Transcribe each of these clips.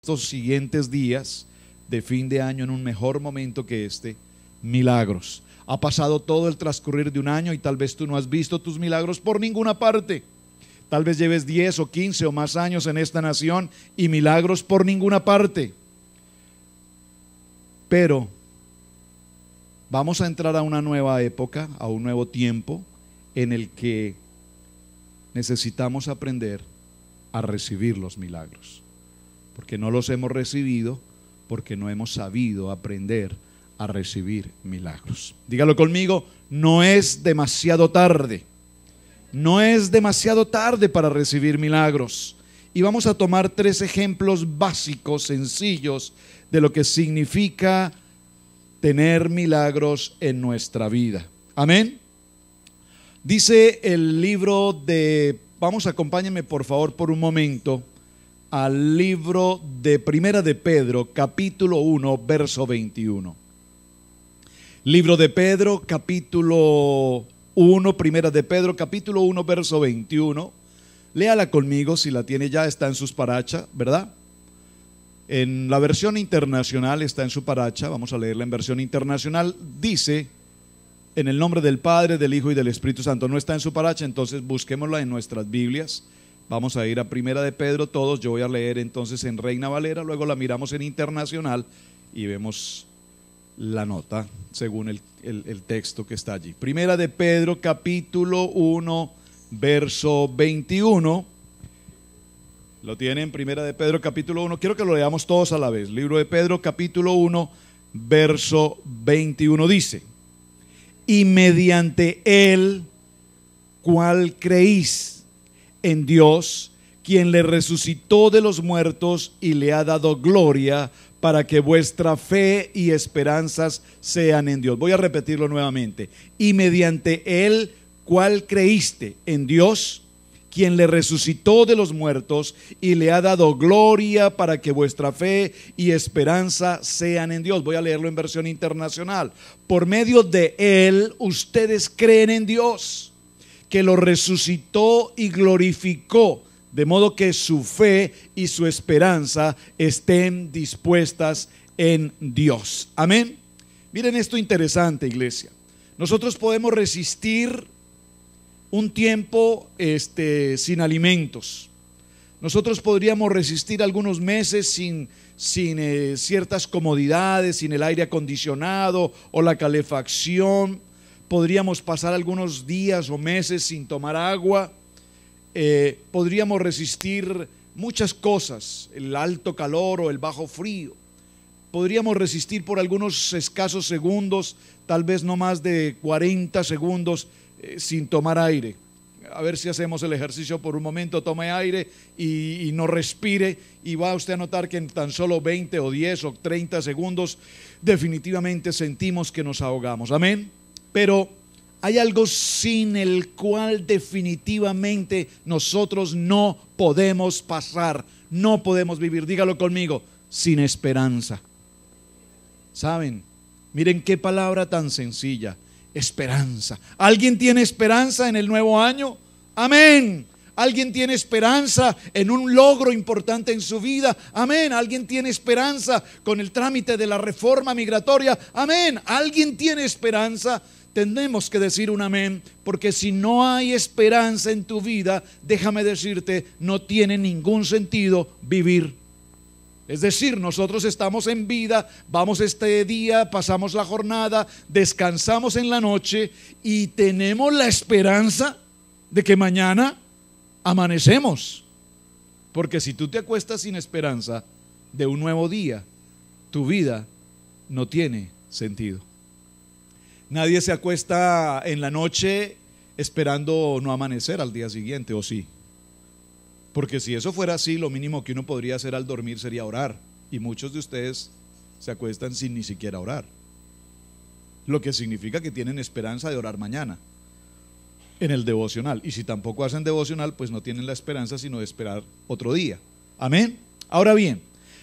estos siguientes días de fin de año en un mejor momento que este, milagros. Ha pasado todo el transcurrir de un año y tal vez tú no has visto tus milagros por ninguna parte. Tal vez lleves 10 o 15 o más años en esta nación y milagros por ninguna parte. Pero vamos a entrar a una nueva época, a un nuevo tiempo en el que necesitamos aprender a recibir los milagros. Porque no los hemos recibido, porque no hemos sabido aprender a recibir milagros. Dígalo conmigo, no es demasiado tarde. No es demasiado tarde para recibir milagros. Y vamos a tomar 3 ejemplos básicos, sencillos, de lo que significa tener milagros en nuestra vida. Amén. Dice el libro de, acompáñenme por favor por un momento al libro de Primera de Pedro, capítulo 1, verso 21. Libro de Pedro, capítulo 1, Primera de Pedro, capítulo 1, verso 21. Léala conmigo, si la tiene ya, está en sus paracha, ¿verdad? En la versión internacional está en su paracha, vamos a leerla en versión internacional. Dice, en el nombre del Padre, del Hijo y del Espíritu Santo. No está en su paracha, entonces busquémosla en nuestras Biblias. Vamos a ir a Primera de Pedro todos, yo voy a leer entonces en Reina Valera, luego la miramos en internacional y vemos la nota según el texto que está allí. Primera de Pedro, capítulo 1, verso 21. Lo tienen, Primera de Pedro, capítulo 1. Quiero que lo leamos todos a la vez. Libro de Pedro, capítulo 1, verso 21 dice: y mediante él, cual creéis en Dios, quien le resucitó de los muertos y le ha dado gloria, para que vuestra fe y esperanzas sean en Dios. Voy a repetirlo nuevamente. Y mediante él, cual creíste en Dios, quien le resucitó de los muertos y le ha dado gloria, para que vuestra fe y esperanza sean en Dios. Voy a leerlo en versión internacional. Por medio de él, ustedes creen en Dios, que lo resucitó y glorificó, de modo que su fe y su esperanza estén dispuestas en Dios. Amén. Miren esto interesante, iglesia. Nosotros podemos resistir un tiempo sin alimentos. Nosotros podríamos resistir algunos meses sin ciertas comodidades, sin el aire acondicionado o la calefacción. Podríamos pasar algunos días o meses sin tomar agua. Podríamos resistir muchas cosas, el alto calor o el bajo frío. Podríamos resistir por algunos escasos segundos, tal vez no más de 40 segundos sin tomar aire. A ver si hacemos el ejercicio por un momento, tome aire y no respire, y va usted a notar que en tan solo 20 o 10 o 30 segundos definitivamente sentimos que nos ahogamos. Amén. Pero hay algo sin el cual definitivamente nosotros no podemos pasar, no podemos vivir. Dígalo conmigo: sin esperanza. ¿Saben? Miren qué palabra tan sencilla: esperanza. ¿Alguien tiene esperanza en el nuevo año? Amén. ¿Alguien tiene esperanza en un logro importante en su vida? Amén. ¿Alguien tiene esperanza con el trámite de la reforma migratoria? Amén. ¿Alguien tiene esperanza? Tenemos que decir un amén, porque si no hay esperanza en tu vida, déjame decirte, no tiene ningún sentido vivir. Es decir, nosotros estamos en vida, vamos este día, pasamos la jornada, descansamos en la noche y tenemos la esperanza de que mañana amanecemos. Porque si tú te acuestas sin esperanza de un nuevo día, tu vida no tiene sentido. Nadie se acuesta en la noche esperando no amanecer al día siguiente, ¿o sí? Porque si eso fuera así, lo mínimo que uno podría hacer al dormir sería orar. Y muchos de ustedes se acuestan sin ni siquiera orar. Lo que significa que tienen esperanza de orar mañana en el devocional. Y si tampoco hacen devocional, pues no tienen la esperanza sino de esperar otro día. Amén. Ahora bien,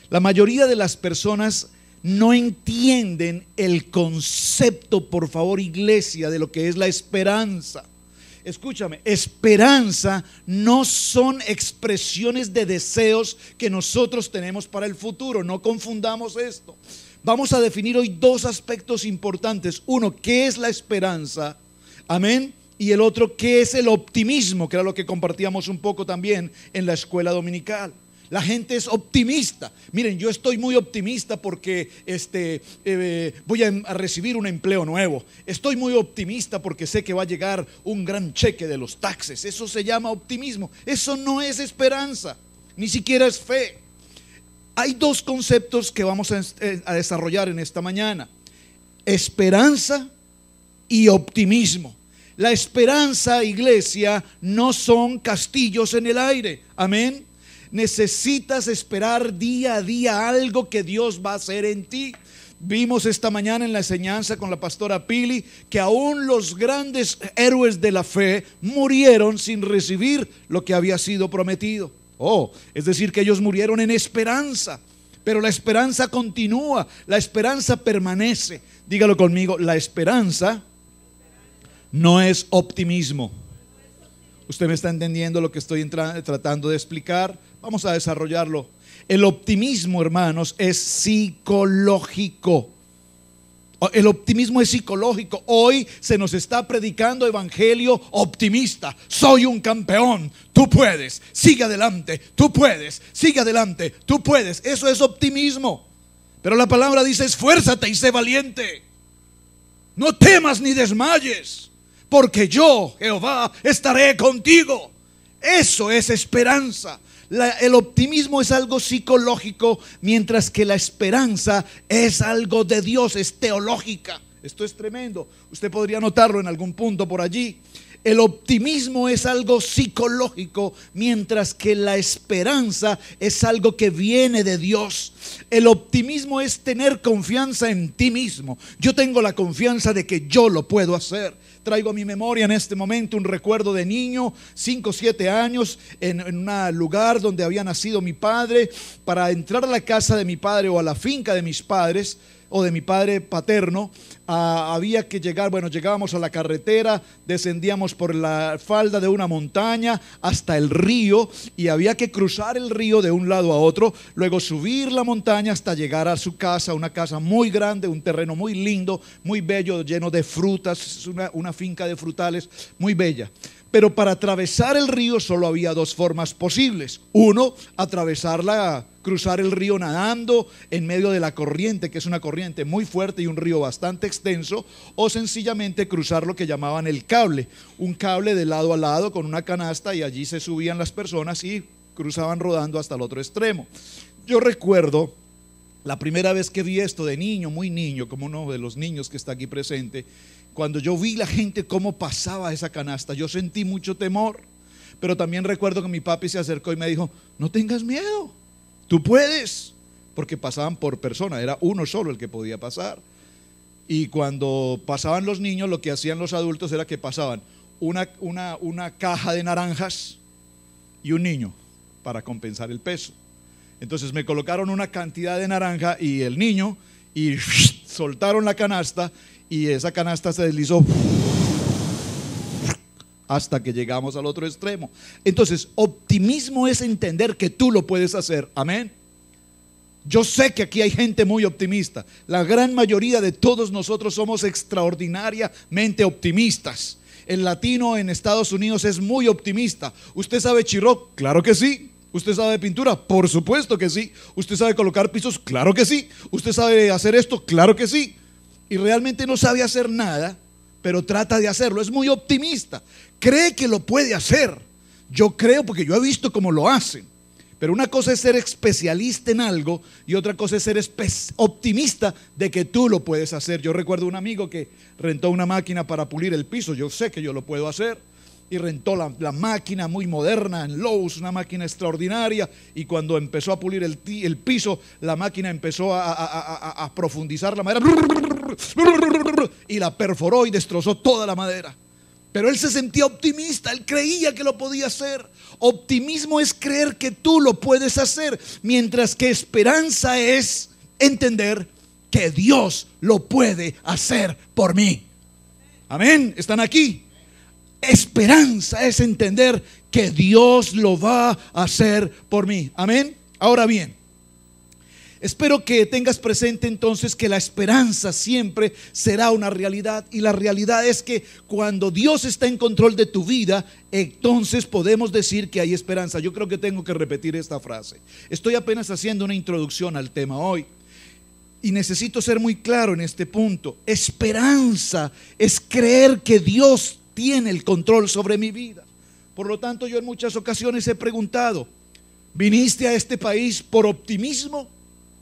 la mayoría de las personas no entienden el concepto, por favor, iglesia, de lo que es la esperanza. escúchame, esperanza no son expresiones de deseos que nosotros tenemos para el futuro. No confundamos esto. Vamos a definir hoy dos aspectos importantes. Uno, ¿qué es la esperanza? Amén. Y el otro, ¿qué es el optimismo? Que era lo que compartíamos un poco también en la escuela dominical. La gente es optimista. Miren, yo estoy muy optimista porque voy a recibir un empleo nuevo. Estoy muy optimista porque sé que va a llegar un gran cheque de los taxes. Eso se llama optimismo. Eso no es esperanza, ni siquiera es fe. Hay dos conceptos que vamos a desarrollar en esta mañana: esperanza y optimismo. La esperanza, iglesia, no son castillos en el aire. Amén. Necesitas esperar día a día algo que Dios va a hacer en ti. Vimos esta mañana en la enseñanza con la pastora Pili que aún los grandes héroes de la fe murieron sin recibir lo que había sido prometido. Es decir, que ellos murieron en esperanza. Pero la esperanza continúa, la esperanza permanece. Dígalo conmigo: la esperanza no es optimismo. ¿Usted me está entendiendo lo que estoy tratando de explicar? Vamos a desarrollarlo. El optimismo, hermanos, es psicológico. El optimismo es psicológico. Hoy se nos está predicando evangelio optimista. Soy un campeón, tú puedes, sigue adelante, tú puedes, sigue adelante, tú puedes. Eso es optimismo. Pero la palabra dice: esfuérzate y sé valiente. No temas ni desmayes, porque yo, Jehová, estaré contigo. Eso es esperanza. El optimismo es algo psicológico, mientras que la esperanza es algo de Dios, es teológica. Esto es tremendo. Usted podría notarlo en algún punto por allí. El optimismo es algo psicológico, mientras que la esperanza es algo que viene de Dios. El optimismo es tener confianza en ti mismo. Yo tengo la confianza de que yo lo puedo hacer. Traigo a mi memoria en este momento un recuerdo de niño, 5 o 7 años, en un lugar donde había nacido mi padre. Para entrar a la casa de mi padre o a la finca de mis padres o de mi padre paterno, había que llegar, llegábamos a la carretera, descendíamos por la falda de una montaña hasta el río y había que cruzar el río de un lado a otro, luego subir la montaña hasta llegar a su casa, una casa muy grande, un terreno muy lindo, muy bello, lleno de frutas, una finca de frutales muy bella. Pero para atravesar el río solo había dos formas posibles. Uno, cruzar el río nadando en medio de la corriente, que es una corriente muy fuerte y un río bastante extenso, o sencillamente cruzar lo que llamaban el cable, un cable de lado a lado con una canasta, y allí se subían las personas y cruzaban rodando hasta el otro extremo. Yo recuerdo la primera vez que vi esto de niño, muy niño, como uno de los niños que está aquí presente. Cuando yo vi la gente cómo pasaba esa canasta, yo sentí mucho temor. Pero también recuerdo que mi papi se acercó y me dijo: no tengas miedo, tú puedes. Porque pasaban por persona, era uno solo el que podía pasar. Y cuando pasaban los niños, lo que hacían los adultos era que pasaban una caja de naranjas y un niño para compensar el peso. Entonces me colocaron una cantidad de naranja y el niño, y soltaron la canasta, y esa canasta se deslizó hasta que llegamos al otro extremo. Entonces, optimismo es entender que tú lo puedes hacer. Amén. Yo sé que aquí hay gente muy optimista. La gran mayoría de todos nosotros somos extraordinariamente optimistas. El latino en Estados Unidos es muy optimista. ¿Usted sabe chirro? Claro que sí. ¿Usted sabe de pintura? Por supuesto que sí. ¿Usted sabe colocar pisos? Claro que sí. ¿Usted sabe hacer esto? Claro que sí. Y realmente no sabe hacer nada, pero trata de hacerlo. Es muy optimista. Cree que lo puede hacer. Yo creo, porque yo he visto cómo lo hacen. Pero una cosa es ser especialista en algo y otra cosa es ser optimista de que tú lo puedes hacer. Yo recuerdo un amigo que rentó una máquina para pulir el piso. Yo sé que yo lo puedo hacer. Y rentó la máquina muy moderna en Lowe's, una máquina extraordinaria. Y cuando empezó a pulir el piso, la máquina empezó a profundizar la madera y la perforó y destrozó toda la madera. Pero él se sentía optimista, él creía que lo podía hacer. Optimismo es creer que tú lo puedes hacer, mientras que esperanza es entender que Dios lo puede hacer por mí. Amén, ¿están aquí? Esperanza es entender que Dios lo va a hacer por mí. Amén. Ahora bien, espero que tengas presente entonces que la esperanza siempre será una realidad. Y la realidad es que cuando Dios está en control de tu vida, entonces podemos decir que hay esperanza. Yo creo que tengo que repetir esta frase. Estoy apenas haciendo una introducción al tema hoy. Y necesito ser muy claro en este punto. Esperanza es creer que Dios tiene el control sobre mi vida. Por lo tanto, yo en muchas ocasiones he preguntado, ¿viniste a este país por optimismo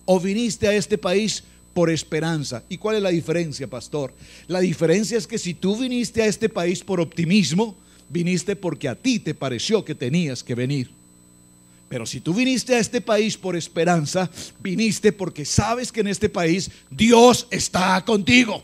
o viniste a este país por esperanza? ¿Y cuál es la diferencia, pastor? La diferencia es que si tú viniste a este país por optimismo, viniste porque a ti te pareció que tenías que venir. Pero si tú viniste a este país por esperanza, viniste porque sabes que en este país Dios está contigo.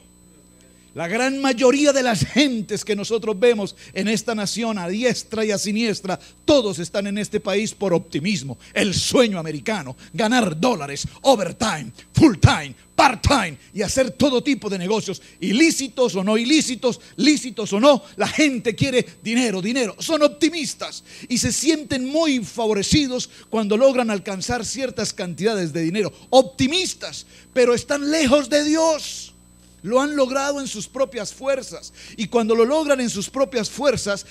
La gran mayoría de las gentes que nosotros vemos en esta nación, a diestra y a siniestra, todos están en este país por optimismo. El sueño americano, ganar dólares, overtime, full time, part time y hacer todo tipo de negocios, ilícitos o no ilícitos, lícitos o no. La gente quiere dinero, dinero. Son optimistas y se sienten muy favorecidos cuando logran alcanzar ciertas cantidades de dinero. Optimistas, pero están lejos de Dios. Lo han logrado en sus propias fuerzas. Y cuando lo logran en sus propias fuerzas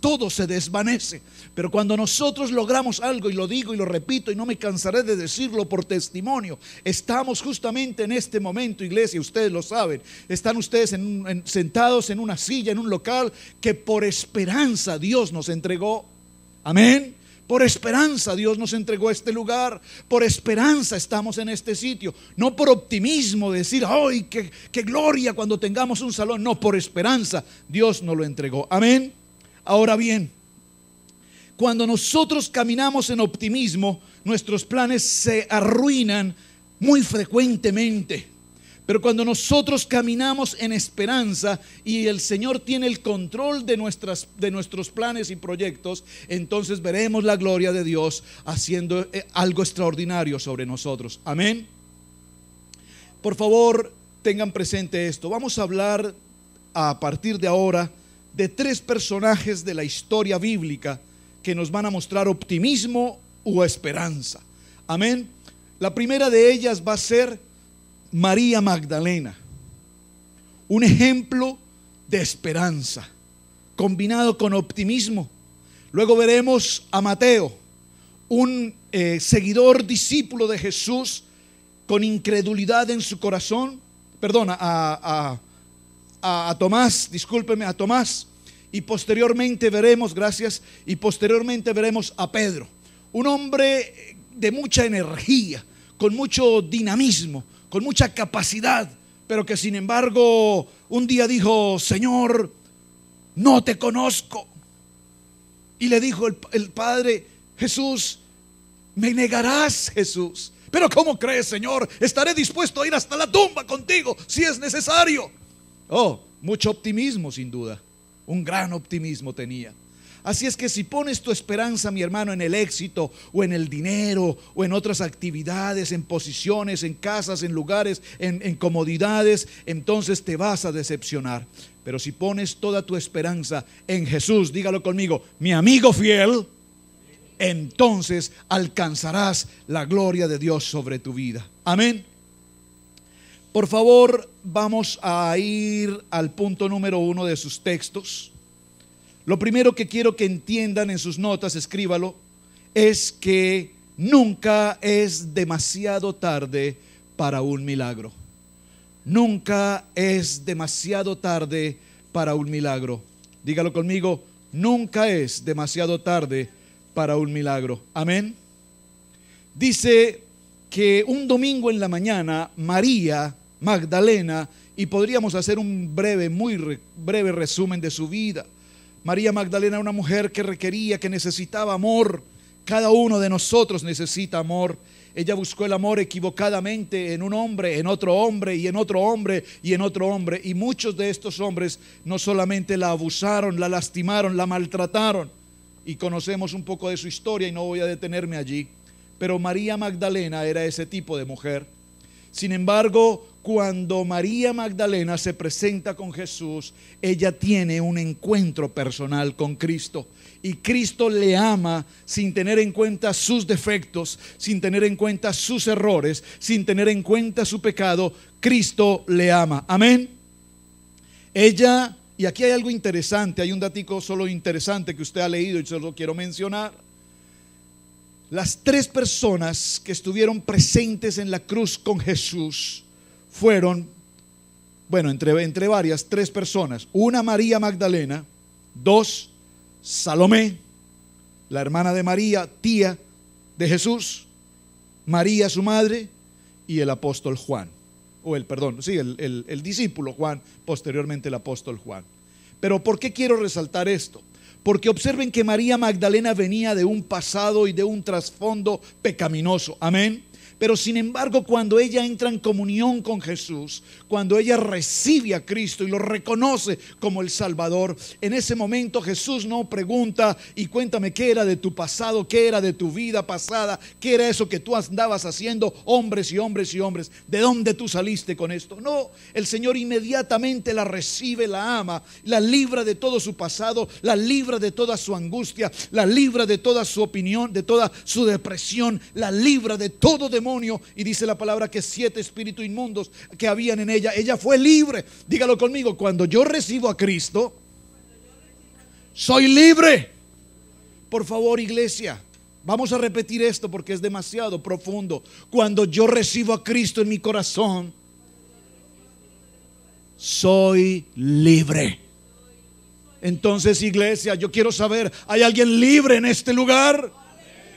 todo se desvanece. Pero cuando nosotros logramos algo, y lo digo y lo repito y no me cansaré de decirlo por testimonio, estamos justamente en este momento, iglesia, ustedes lo saben, están ustedes sentados en una silla, en un local que por esperanza Dios nos entregó. Amén. Por esperanza Dios nos entregó este lugar. Por esperanza estamos en este sitio. No por optimismo, decir, ¡ay, qué gloria cuando tengamos un salón! No, por esperanza Dios nos lo entregó. Amén. Ahora bien, cuando nosotros caminamos en optimismo, nuestros planes se arruinan muy frecuentemente. Pero cuando nosotros caminamos en esperanza y el Señor tiene el control de nuestros planes y proyectos, entonces veremos la gloria de Dios haciendo algo extraordinario sobre nosotros. Amén. Por favor, tengan presente esto. Vamos a hablar a partir de ahora de 3 personajes de la historia bíblica que nos van a mostrar optimismo o esperanza. Amén. La primera de ellas va a ser María Magdalena, un ejemplo de esperanza combinado con optimismo. Luego veremos a Mateo, un seguidor, discípulo de Jesús, con incredulidad en su corazón. Perdona, a Tomás, discúlpeme, a Tomás. Y posteriormente veremos, y posteriormente veremos a Pedro, un hombre de mucha energía, con mucho dinamismo, con mucha capacidad, pero que sin embargo un día dijo: Señor, no te conozco. Y le dijo el Padre: Jesús, ¿me negarás, Jesús? Pero ¿cómo crees, Señor? Estaré dispuesto a ir hasta la tumba contigo si es necesario. Oh, mucho optimismo, sin duda. Un gran optimismo tenía. Así es que si pones tu esperanza, mi hermano, en el éxito o en el dinero o en otras actividades, en posiciones, en casas, en lugares, en comodidades, entonces te vas a decepcionar. Pero si pones toda tu esperanza en Jesús, dígalo conmigo, mi amigo fiel, entonces alcanzarás la gloria de Dios sobre tu vida. Amén. Por favor, vamos a ir al punto número 1 de sus textos. Lo primero que quiero que entiendan en sus notas, escríbalo, es que nunca es demasiado tarde para un milagro. Nunca es demasiado tarde para un milagro. Dígalo conmigo, nunca es demasiado tarde para un milagro. Amén. Dice que un domingo en la mañana, María Magdalena, y podríamos hacer un muy breve resumen de su vida. María Magdalena era una mujer que requería, que necesitaba amor. Cada uno de nosotros necesita amor. Ella buscó el amor equivocadamente en un hombre, en otro hombre y en otro hombre y en otro hombre. Y muchos de estos hombres no solamente la abusaron, la lastimaron, la maltrataron. Y conocemos un poco de su historia y no voy a detenerme allí. Pero María Magdalena era ese tipo de mujer. Sin embargo, cuando María Magdalena se presenta con Jesús, ella tiene un encuentro personal con Cristo. Y Cristo le ama sin tener en cuenta sus defectos, sin tener en cuenta sus errores, sin tener en cuenta su pecado. Cristo le ama. Amén. Ella, y aquí hay algo interesante, hay un datico solo interesante que usted ha leído y se lo quiero mencionar. Las 3 personas que estuvieron presentes en la cruz con Jesús fueron, bueno, entre varias, 3 personas. Una, María Magdalena. 2, Salomé, la hermana de María, tía de Jesús. María, su madre, y el apóstol Juan. El discípulo Juan, posteriormente el apóstol Juan. Pero ¿por qué quiero resaltar esto? Porque observen que María Magdalena venía de un pasado y de un trasfondo pecaminoso. Amén. Pero sin embargo, cuando ella entra en comunión con Jesús, cuando ella recibe a Cristo y lo reconoce como el Salvador, en ese momento Jesús no pregunta: y cuéntame qué era de tu pasado, qué era de tu vida pasada, qué era eso que tú andabas haciendo, hombres y hombres y hombres, ¿de dónde tú saliste con esto? No, el Señor inmediatamente la recibe, la ama, la libra de todo su pasado, la libra de toda su angustia, la libra de toda su opinión, de toda su depresión, la libra de todo demonio. Y dice la palabra que 7 espíritus inmundos que habían en ella fue libre. Dígalo conmigo: cuando yo recibo a Cristo, soy libre. Por favor, iglesia, vamos a repetir esto porque es demasiado profundo. Cuando yo recibo a Cristo en mi corazón, soy libre. Entonces, iglesia, yo quiero saber, ¿hay alguien libre en este lugar?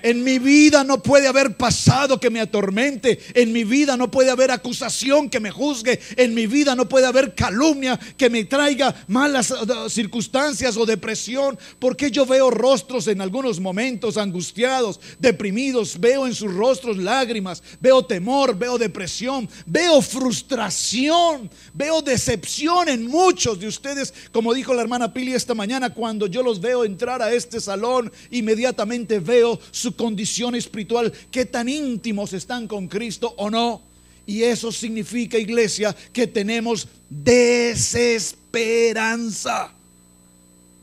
En mi vida no puede haber pasado que me atormente. En mi vida no puede haber acusación que me juzgue. En mi vida no puede haber calumnia que me traiga malas circunstancias o depresión. Porque yo veo rostros en algunos momentos angustiados, deprimidos. Veo en sus rostros lágrimas. Veo temor, veo depresión, veo frustración, veo decepción en muchos de ustedes. Como dijo la hermana Pili esta mañana, cuando yo los veo entrar a este salón, inmediatamente veo su condición espiritual, qué tan íntimos están con Cristo o no. Y eso significa, iglesia, que tenemos desesperanza.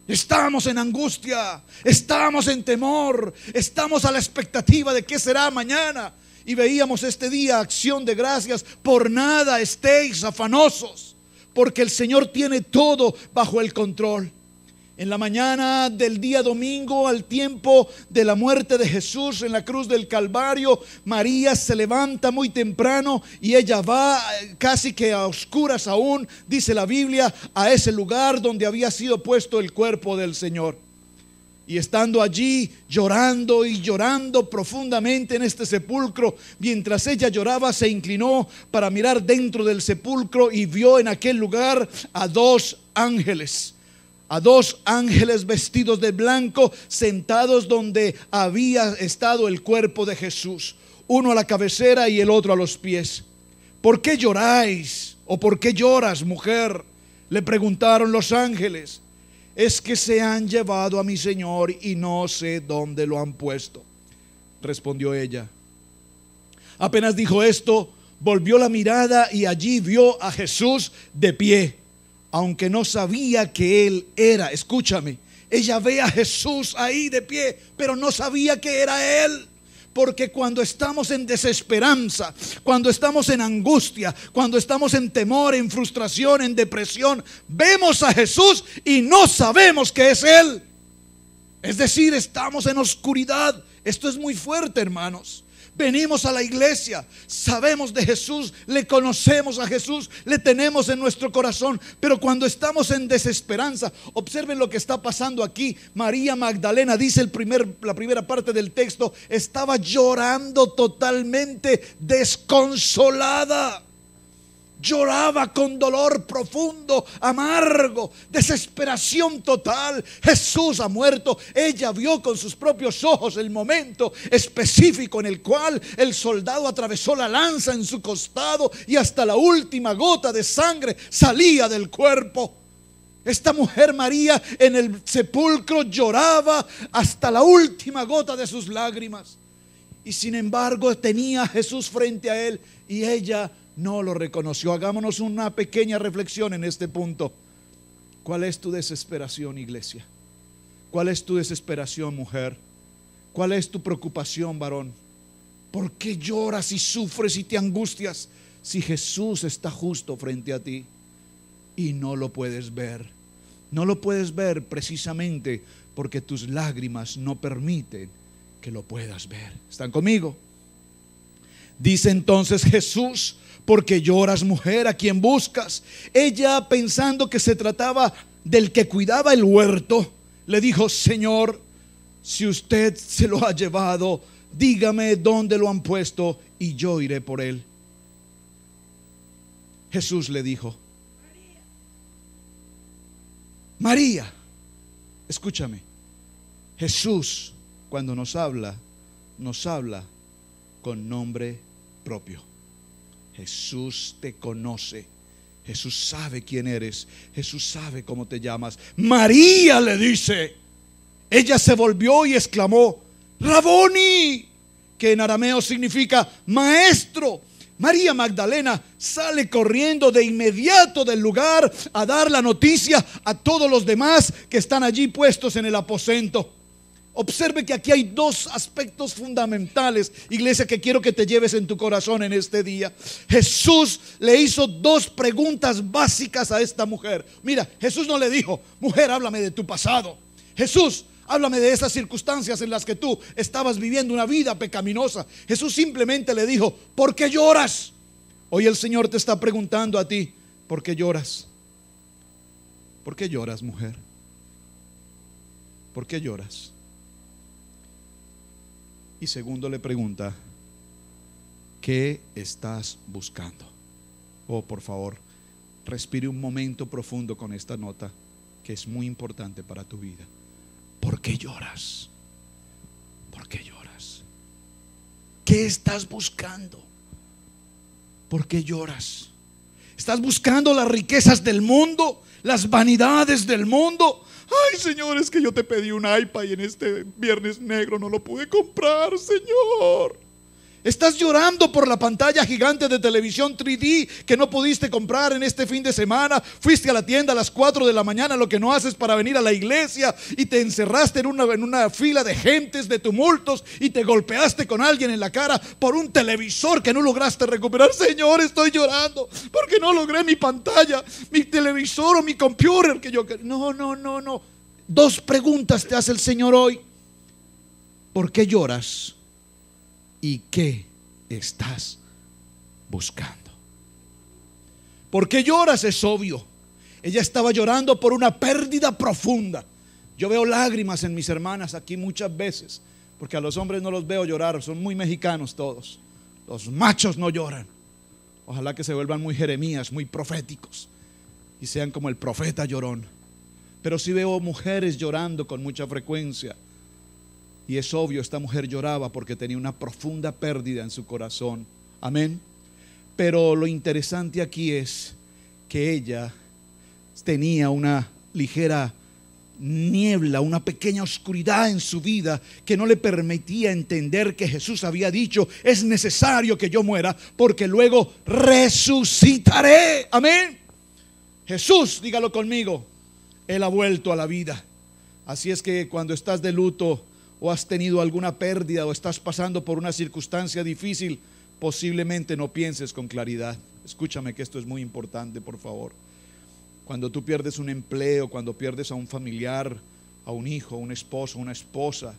Estamos en angustia, estamos en temor, estamos a la expectativa de qué será mañana. Y veíamos este día acción de gracias: por nada estéis afanosos, porque el Señor tiene todo bajo el control. En la mañana del día domingo, al tiempo de la muerte de Jesús en la cruz del Calvario, María se levanta muy temprano y ella va casi que a oscuras aún, dice la Biblia, a ese lugar donde había sido puesto el cuerpo del Señor. Y estando allí llorando y llorando profundamente en este sepulcro, mientras ella lloraba, se inclinó para mirar dentro del sepulcro y vio en aquel lugar a 2 ángeles. A 2 ángeles vestidos de blanco, sentados donde había estado el cuerpo de Jesús, uno a la cabecera y el otro a los pies. ¿Por qué lloráis? ¿O por qué lloras, mujer?, le preguntaron los ángeles. Es que se han llevado a mi Señor y no sé dónde lo han puesto, respondió ella. Apenas dijo esto, volvió la mirada y allí vio a Jesús de pie, aunque no sabía que Él era. Escúchame, ella ve a Jesús ahí de pie, pero no sabía que era Él. Porque cuando estamos en desesperanza, cuando estamos en angustia, cuando estamos en temor, en frustración, en depresión, vemos a Jesús y no sabemos que es Él. Es decir, estamos en oscuridad. Esto es muy fuerte, hermanos. Venimos a la iglesia, sabemos de Jesús, le conocemos a Jesús, le tenemos en nuestro corazón, pero cuando estamos en desesperanza, observen lo que está pasando aquí. María Magdalena, dice la primera parte del texto, estaba llorando totalmente desconsolada. Lloraba con dolor profundo, amargo, desesperación total. Jesús ha muerto. Ella vio con sus propios ojos el momento específico en el cual el soldado atravesó la lanza en su costado y hasta la última gota de sangre salía del cuerpo. Esta mujer María en el sepulcro lloraba hasta la última gota de sus lágrimas. Y sin embargo tenía a Jesús frente a él y ella no lo reconoció. Hagámonos una pequeña reflexión en este punto. ¿Cuál es tu desesperación, iglesia? ¿Cuál es tu desesperación, mujer? ¿Cuál es tu preocupación, varón? ¿Por qué lloras y sufres y te angustias si Jesús está justo frente a ti y no lo puedes ver? No lo puedes ver precisamente porque tus lágrimas no permiten que lo puedas ver. ¿Están conmigo? Dice entonces Jesús: ¿por qué lloras, mujer? ¿A quién buscas? Ella, pensando que se trataba del que cuidaba el huerto, le dijo: Señor, si usted se lo ha llevado, dígame dónde lo han puesto y yo iré por él. Jesús le dijo: María. Escúchame, Jesús cuando nos habla con nombre propio. Jesús te conoce, Jesús sabe quién eres, Jesús sabe cómo te llamas. María, le dice. Ella se volvió y exclamó: Raboni, que en arameo significa maestro. María Magdalena sale corriendo de inmediato del lugar a dar la noticia a todos los demás que están allí puestos en el aposento. Observe que aquí hay dos aspectos fundamentales, iglesia, que quiero que te lleves en tu corazón en este día. Jesús le hizo dos preguntas básicas a esta mujer. Mira, Jesús no le dijo: mujer, háblame de tu pasado. Jesús, háblame de esas circunstancias en las que tú estabas viviendo una vida pecaminosa. Jesús simplemente le dijo: ¿por qué lloras? Hoy el Señor te está preguntando a ti: ¿por qué lloras? ¿Por qué lloras, mujer? ¿Por qué lloras? Y segundo le pregunta: ¿qué estás buscando? Oh, por favor, respire un momento profundo con esta nota que es muy importante para tu vida. ¿Por qué lloras? ¿Por qué lloras? ¿Qué estás buscando? ¿Por qué lloras? ¿Estás buscando las riquezas del mundo? ¿Las vanidades del mundo? Ay, Señor, es que yo te pedí un iPad y en este viernes negro no lo pude comprar, Señor. Estás llorando por la pantalla gigante de televisión 3D que no pudiste comprar en este fin de semana. Fuiste a la tienda a las 4 de la mañana, lo que no haces para venir a la iglesia, y te encerraste en una fila de gentes, de tumultos, y te golpeaste con alguien en la cara por un televisor que no lograste recuperar. Señor, estoy llorando porque no logré mi pantalla, mi televisor o mi computer que yo quería. No. Dos preguntas te hace el Señor hoy. ¿Por qué lloras? ¿Y qué estás buscando? ¿Por qué lloras? Es obvio. Ella estaba llorando por una pérdida profunda. Yo veo lágrimas en mis hermanas aquí muchas veces, porque a los hombres no los veo llorar. Son muy mexicanos todos. Los machos no lloran. Ojalá que se vuelvan muy Jeremías, muy proféticos, y sean como el profeta llorón. Pero sí veo mujeres llorando con mucha frecuencia. Y es obvio, esta mujer lloraba porque tenía una profunda pérdida en su corazón. Amén. Pero lo interesante aquí es que ella tenía una ligera niebla, una pequeña oscuridad en su vida que no le permitía entender que Jesús había dicho: es necesario que yo muera porque luego resucitaré. Amén. Jesús, dígalo conmigo, Él ha vuelto a la vida. Así es que cuando estás de luto, o has tenido alguna pérdida, o estás pasando por una circunstancia difícil, posiblemente no pienses con claridad. Escúchame que esto es muy importante, por favor. Cuando tú pierdes un empleo, cuando pierdes a un familiar, a un hijo, a un esposo, una esposa,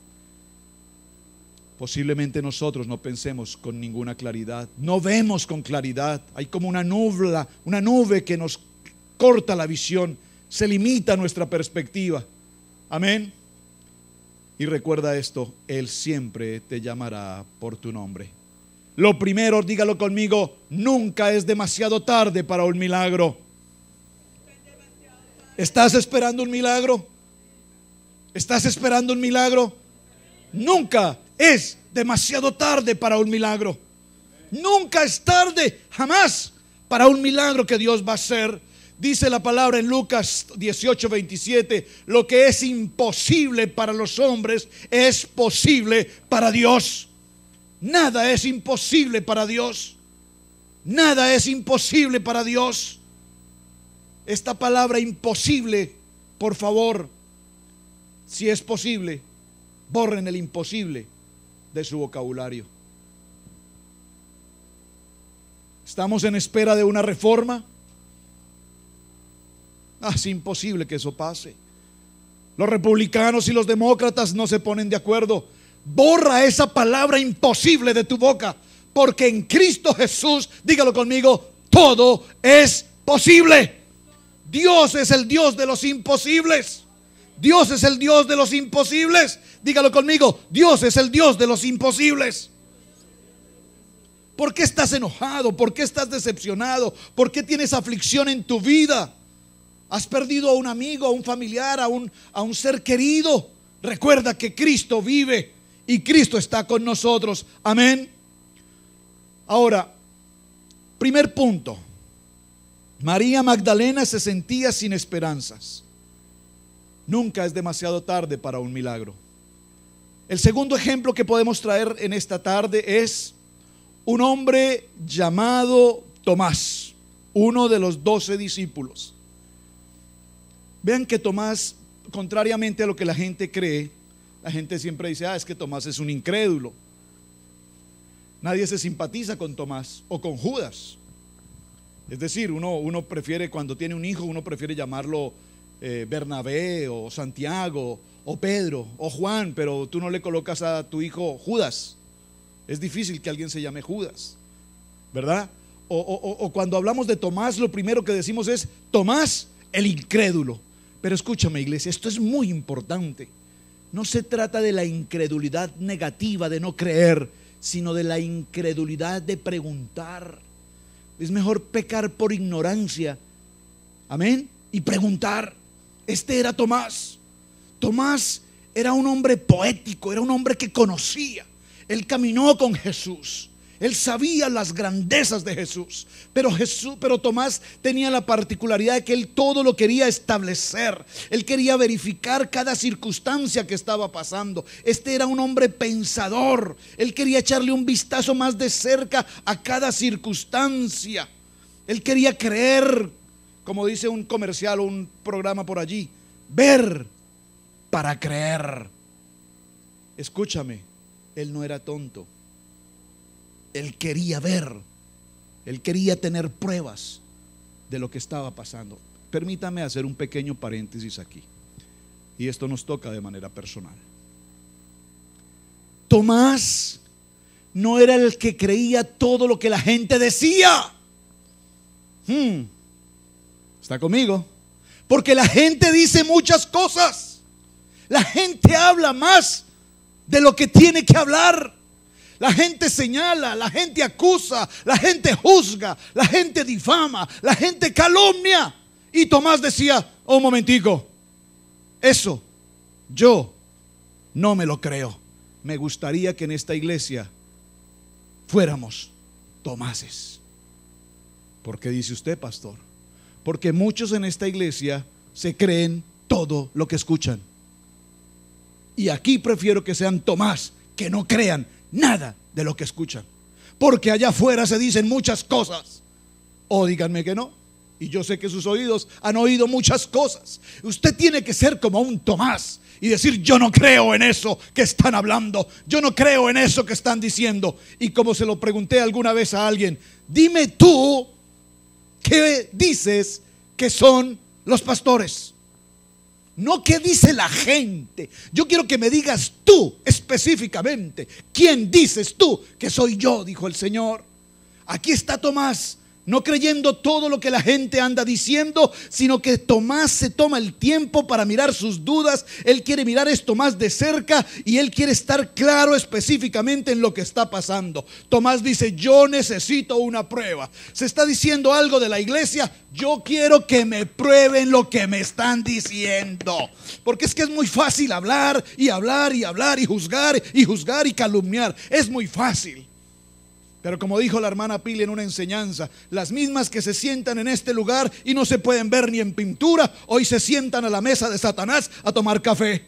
posiblemente nosotros no pensemos con ninguna claridad, no vemos con claridad. Hay como una nube que nos corta la visión, se limita nuestra perspectiva. Amén. Y recuerda esto: Él siempre te llamará por tu nombre. Lo primero, dígalo conmigo: nunca es demasiado tarde para un milagro. ¿Estás esperando un milagro? ¿Estás esperando un milagro? Nunca es demasiado tarde para un milagro. Nunca es tarde, jamás, para un milagro que Dios va a hacer. Dice la palabra en Lucas 18:27: lo que es imposible para los hombres es posible para Dios. Nada es imposible para Dios. Nada es imposible para Dios. Esta palabra imposible, por favor, si es posible, borren el imposible de su vocabulario. Estamos en espera de una reforma. Es imposible que eso pase. Los republicanos y los demócratas no se ponen de acuerdo. Borra esa palabra imposible de tu boca, porque en Cristo Jesús, dígalo conmigo, todo es posible. Dios es el Dios de los imposibles. Dios es el Dios de los imposibles. Dígalo conmigo, Dios es el Dios de los imposibles. ¿Por qué estás enojado? ¿Por qué estás decepcionado? ¿Por qué tienes aflicción en tu vida? ¿Has perdido a un amigo, a un familiar, a un ser querido? Recuerda que Cristo vive y Cristo está con nosotros. Amén. Ahora, primer punto. María Magdalena se sentía sin esperanzas. Nunca es demasiado tarde para un milagro. El segundo ejemplo que podemos traer en esta tarde es un hombre llamado Tomás, uno de los 12 discípulos. Vean que Tomás, contrariamente a lo que la gente cree, la gente siempre dice, es que Tomás es un incrédulo. Nadie se simpatiza con Tomás o con Judas. Es decir, uno prefiere, cuando tiene un hijo, uno prefiere llamarlo Bernabé o Santiago o Pedro o Juan, pero tú no le colocas a tu hijo Judas. Es difícil que alguien se llame Judas, ¿verdad? O cuando hablamos de Tomás, lo primero que decimos es Tomás el incrédulo. Pero escúchame, iglesia, esto es muy importante. No se trata de la incredulidad negativa de no creer, sino de la incredulidad de preguntar. Es mejor pecar por ignorancia, amén, y preguntar. Este era Tomás. Tomás era un hombre poético, era un hombre que conocía. Él caminó con Jesús. Él sabía las grandezas de Jesús. Pero Tomás tenía la particularidad de que él todo lo quería establecer. Él quería verificar cada circunstancia que estaba pasando. Este era un hombre pensador. Él quería echarle un vistazo más de cerca a cada circunstancia. Él quería creer, como dice un comercial o un programa por allí, ver para creer. Escúchame, él no era tonto. Él quería ver, él quería tener pruebas de lo que estaba pasando. Permítame hacer un pequeño paréntesis aquí, y esto nos toca de manera personal. Tomás no era el que creía todo lo que la gente decía. ¿Está conmigo? Porque la gente dice muchas cosas. La gente habla más de lo que tiene que hablar. La gente señala, la gente acusa, la gente juzga, la gente difama, la gente calumnia. Y Tomás decía, un momentico, eso yo no me lo creo. Me gustaría que en esta iglesia fuéramos Tomases. ¿Por qué dice usted, pastor? Porque muchos en esta iglesia se creen todo lo que escuchan. Y aquí prefiero que sean Tomás, que no crean nada de lo que escuchan, porque allá afuera se dicen muchas cosas. O díganme que no, y yo sé que sus oídos han oído muchas cosas. Usted tiene que ser como un Tomás y decir, yo no creo en eso que están hablando, yo no creo en eso que están diciendo. Y como se lo pregunté alguna vez a alguien, dime tú qué dices que son los pastores. No qué dice la gente. Yo quiero que me digas tú específicamente, ¿quién dices tú que soy yo? Dijo el Señor. Aquí está Tomás, no creyendo todo lo que la gente anda diciendo, sino que Tomás se toma el tiempo para mirar sus dudas. Él quiere mirar esto más de cerca y él quiere estar claro específicamente en lo que está pasando. Tomás dice, yo necesito una prueba. Se está diciendo algo de la iglesia, yo quiero que me prueben lo que me están diciendo. Porque es que es muy fácil hablar y hablar y hablar y juzgar y calumniar. Es muy fácil. Pero como dijo la hermana Pili en una enseñanza, las mismas que se sientan en este lugar y no se pueden ver ni en pintura, hoy se sientan a la mesa de Satanás a tomar café.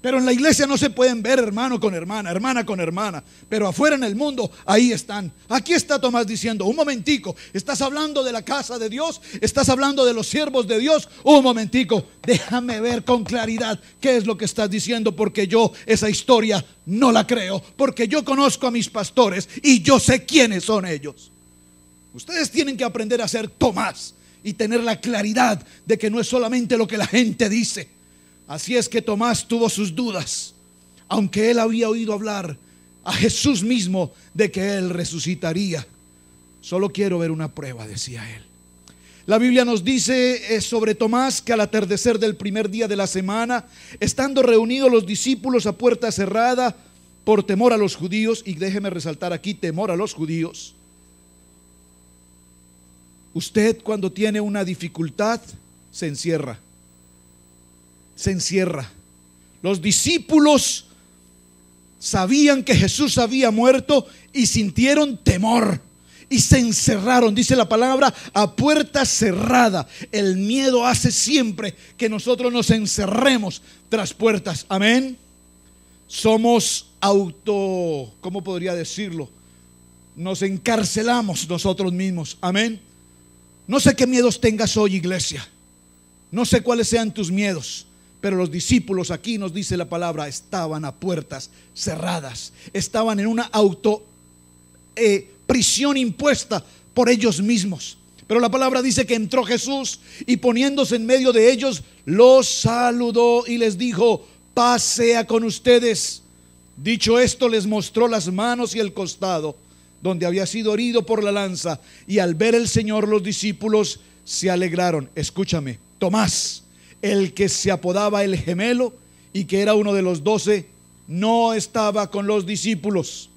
Pero en la iglesia no se pueden ver hermano con hermana con hermana. Pero afuera en el mundo, ahí están. Aquí está Tomás diciendo, un momentico, ¿estás hablando de la casa de Dios? ¿Estás hablando de los siervos de Dios? Un momentico, déjame ver con claridad qué es lo que estás diciendo, porque yo esa historia no la creo. Porque yo conozco a mis pastores y yo sé quiénes son ellos. Ustedes tienen que aprender a ser Tomás y tener la claridad de que no es solamente lo que la gente dice. Así es que Tomás tuvo sus dudas, aunque él había oído hablar a Jesús mismo de que él resucitaría. Solo quiero ver una prueba, decía él. La Biblia nos dice sobre Tomás que al atardecer del primer día de la semana, estando reunidos los discípulos a puerta cerrada por temor a los judíos, y déjeme resaltar aquí, temor a los judíos. Usted cuando tiene una dificultad se encierra. Se encierra. Los discípulos sabían que Jesús había muerto y sintieron temor y se encerraron. Dice la palabra, a puerta cerrada. El miedo hace siempre que nosotros nos encerremos tras puertas. Amén. Somos ¿cómo podría decirlo? Nos encarcelamos nosotros mismos. Amén. No sé qué miedos tengas hoy, iglesia. No sé cuáles sean tus miedos. Pero los discípulos, aquí nos dice la palabra, estaban a puertas cerradas. Estaban en una prisión impuesta por ellos mismos. Pero la palabra dice que entró Jesús y poniéndose en medio de ellos, los saludó y les dijo, paz sea con ustedes. Dicho esto, les mostró las manos y el costado donde había sido herido por la lanza. Y al ver el Señor, los discípulos se alegraron. Escúchame, Tomás, el que se apodaba el gemelo y que era uno de los 12, no estaba con los discípulos.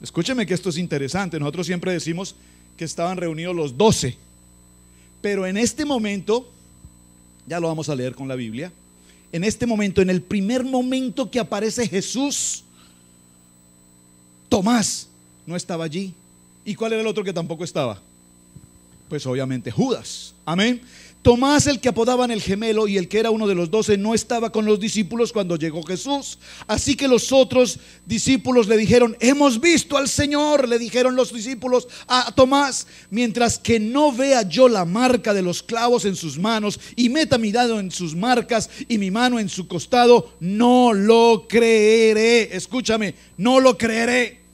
Escúcheme que esto es interesante. Nosotros siempre decimos que estaban reunidos los 12, pero en este momento, ya lo vamos a leer con la Biblia, en este momento, en el primer momento que aparece Jesús, Tomás no estaba allí. ¿Y cuál era el otro que tampoco estaba? Pues obviamente Judas. Amén. Tomás, el que apodaban el gemelo y el que era uno de los 12, no estaba con los discípulos cuando llegó Jesús. Así que los otros discípulos le dijeron, hemos visto al Señor, le dijeron los discípulos a Tomás, mientras que no vea yo la marca de los clavos en sus manos y meta mi dedo en sus marcas y mi mano en su costado, no lo creeré. Escúchame, no lo creeré.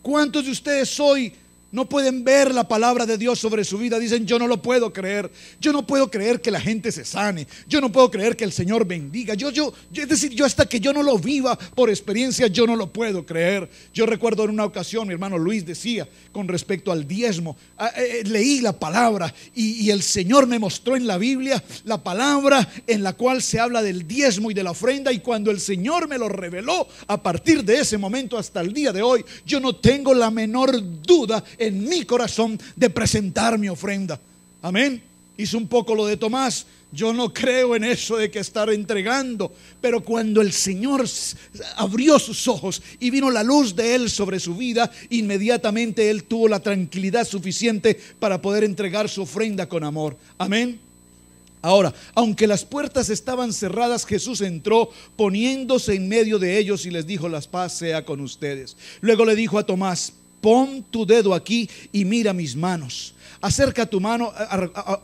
¿Cuántos de ustedes hoy no pueden ver la palabra de Dios sobre su vida? Dicen, yo no lo puedo creer. Yo no puedo creer que la gente se sane. Yo no puedo creer que el Señor bendiga. Es decir, yo hasta que yo no lo viva por experiencia, yo no lo puedo creer. Yo recuerdo en una ocasión, mi hermano Luis decía con respecto al diezmo, leí la palabra y el Señor me mostró en la Biblia la palabra en la cual se habla del diezmo y de la ofrenda, y cuando el Señor me lo reveló, a partir de ese momento hasta el día de hoy, yo no tengo la menor duda en mi corazón de presentar mi ofrenda. Amén. Hizo un poco lo de Tomás. Yo no creo en eso de que estar entregando, pero cuando el Señor abrió sus ojos y vino la luz de Él sobre su vida, inmediatamente Él tuvo la tranquilidad suficiente para poder entregar su ofrenda con amor. Amén. Ahora, aunque las puertas estaban cerradas, Jesús entró poniéndose en medio de ellos y les dijo, la paz sea con ustedes. Luego le dijo a Tomás, pon tu dedo aquí y mira mis manos. Acerca tu mano.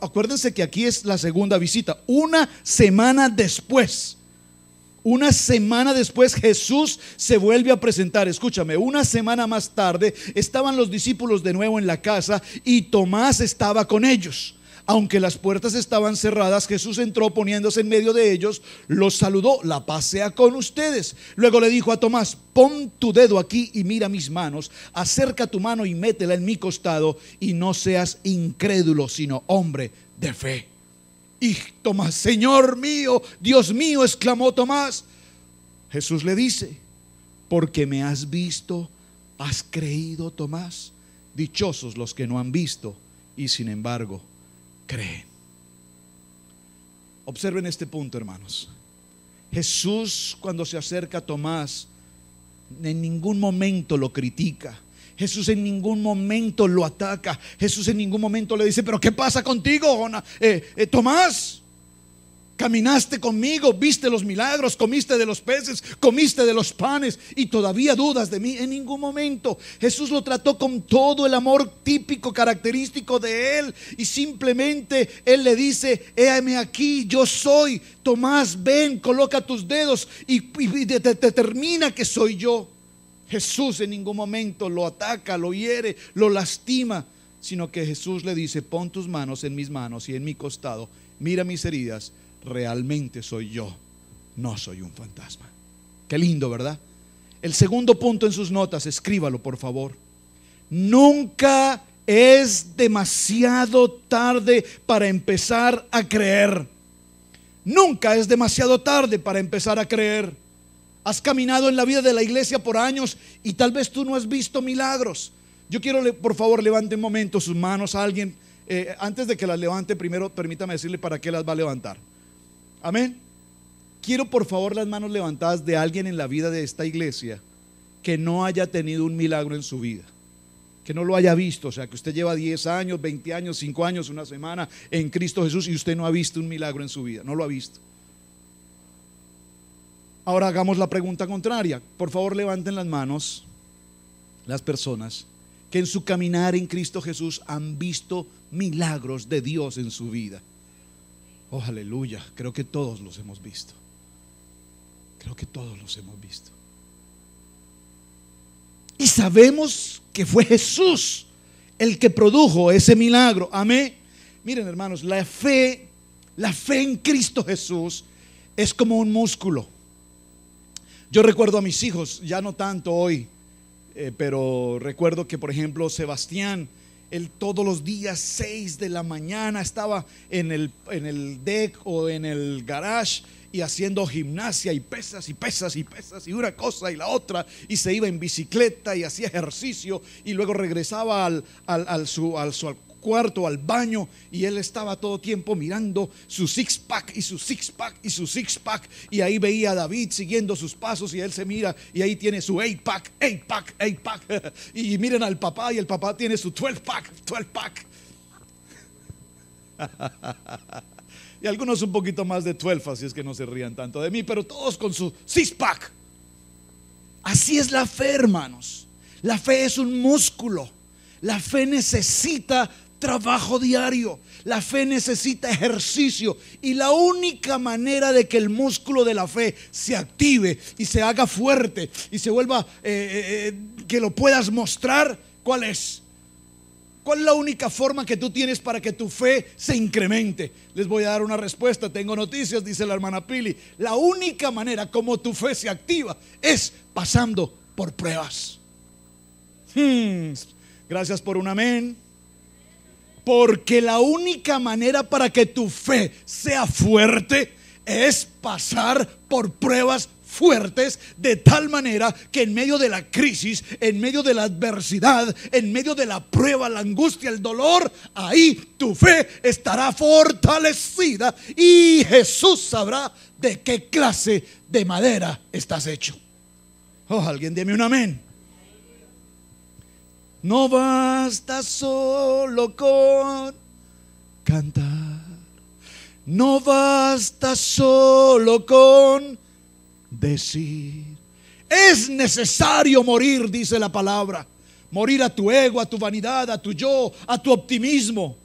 Acuérdense que aquí es la segunda visita. Una semana después Jesús se vuelve a presentar. Escúchame, una semana más tarde estaban los discípulos de nuevo en la casa y Tomás estaba con ellos. Aunque las puertas estaban cerradas, Jesús entró poniéndose en medio de ellos, los saludó, la paz sea con ustedes. Luego le dijo a Tomás, pon tu dedo aquí y mira mis manos, acerca tu mano y métela en mi costado y no seas incrédulo, sino hombre de fe. Y Tomás, Señor mío, Dios mío, exclamó Tomás. Jesús le dice, porque me has visto, has creído, Tomás. Dichosos los que no han visto y sin embargo creen. Observen este punto, hermanos. Jesús, cuando se acerca a Tomás, en ningún momento lo critica. Jesús en ningún momento lo ataca. Jesús en ningún momento le dice, pero ¿qué pasa contigo, Tomás? Caminaste conmigo, viste los milagros, comiste de los peces, comiste de los panes y todavía dudas de mí. En ningún momento. Jesús lo trató con todo el amor típico, característico de él, y simplemente él le dice: héame aquí, yo soy. Tomás, ven, coloca tus dedos y determina que soy yo. Jesús en ningún momento lo ataca, lo hiere, lo lastima, sino que Jesús le dice: pon tus manos en mis manos y en mi costado, mira mis heridas. Realmente soy yo, no soy un fantasma. Qué lindo, ¿verdad? El segundo punto en sus notas, escríbalo por favor. Nunca es demasiado tarde para empezar a creer. Nunca es demasiado tarde para empezar a creer. Has caminado en la vida de la iglesia por años y tal vez tú no has visto milagros. Yo quiero, por favor, levante un momento sus manos a alguien. Antes de que las levante, primero permítame decirle para qué las va a levantar. Amén. Quiero por favor las manos levantadas de alguien en la vida de esta iglesia que no haya tenido un milagro en su vida, que no lo haya visto. O sea, que usted lleva 10 años, 20 años, 5 años, una semana en Cristo Jesús y usted no ha visto un milagro en su vida, no lo ha visto. Ahora hagamos la pregunta contraria. Por favor, levanten las manos las personas que en su caminar en Cristo Jesús han visto milagros de Dios en su vida. Oh, aleluya. Creo que todos los hemos visto. Creo que todos los hemos visto. Y sabemos que fue Jesús el que produjo ese milagro. Amén. Miren, hermanos, la fe en Cristo Jesús es como un músculo. Yo recuerdo a mis hijos, ya no tanto hoy, pero recuerdo que, por ejemplo, Sebastián, él todos los días 6 de la mañana estaba en el deck o en el garage y haciendo gimnasia y pesas y pesas y pesas y una cosa y la otra, y se iba en bicicleta y hacía ejercicio y luego regresaba al cuarto, al baño, y él estaba todo tiempo mirando su six pack y su six pack y su six pack, y ahí veía a David siguiendo sus pasos y él se mira y ahí tiene su 8 pack y miren al papá y el papá tiene su 12 pack y algunos un poquito más de 12, así es que no se rían tanto de mí, pero todos con su six pack. Así es la fe, hermanos. La fe es un músculo. La fe necesita trabajo diario. La fe necesita ejercicio. Y la única manera de que el músculo de la fe se active y se haga fuerte y se vuelva, que lo puedas mostrar, ¿cuál es? ¿Cuál es la única forma que tú tienes para que tu fe se incremente? Les voy a dar una respuesta. Tengo noticias, dice la hermana Pili. La única manera como tu fe se activa es pasando por pruebas. Gracias por un amén. Porque la única manera para que tu fe sea fuerte es pasar por pruebas fuertes, de tal manera que en medio de la crisis, en medio de la adversidad, en medio de la prueba, la angustia, el dolor, ahí tu fe estará fortalecida y Jesús sabrá de qué clase de madera estás hecho. Oh, alguien deme un amén. No basta solo con cantar, no basta solo con decir. Es necesario morir, dice la palabra. Morir a tu ego, a tu vanidad, a tu yo, a tu optimismo,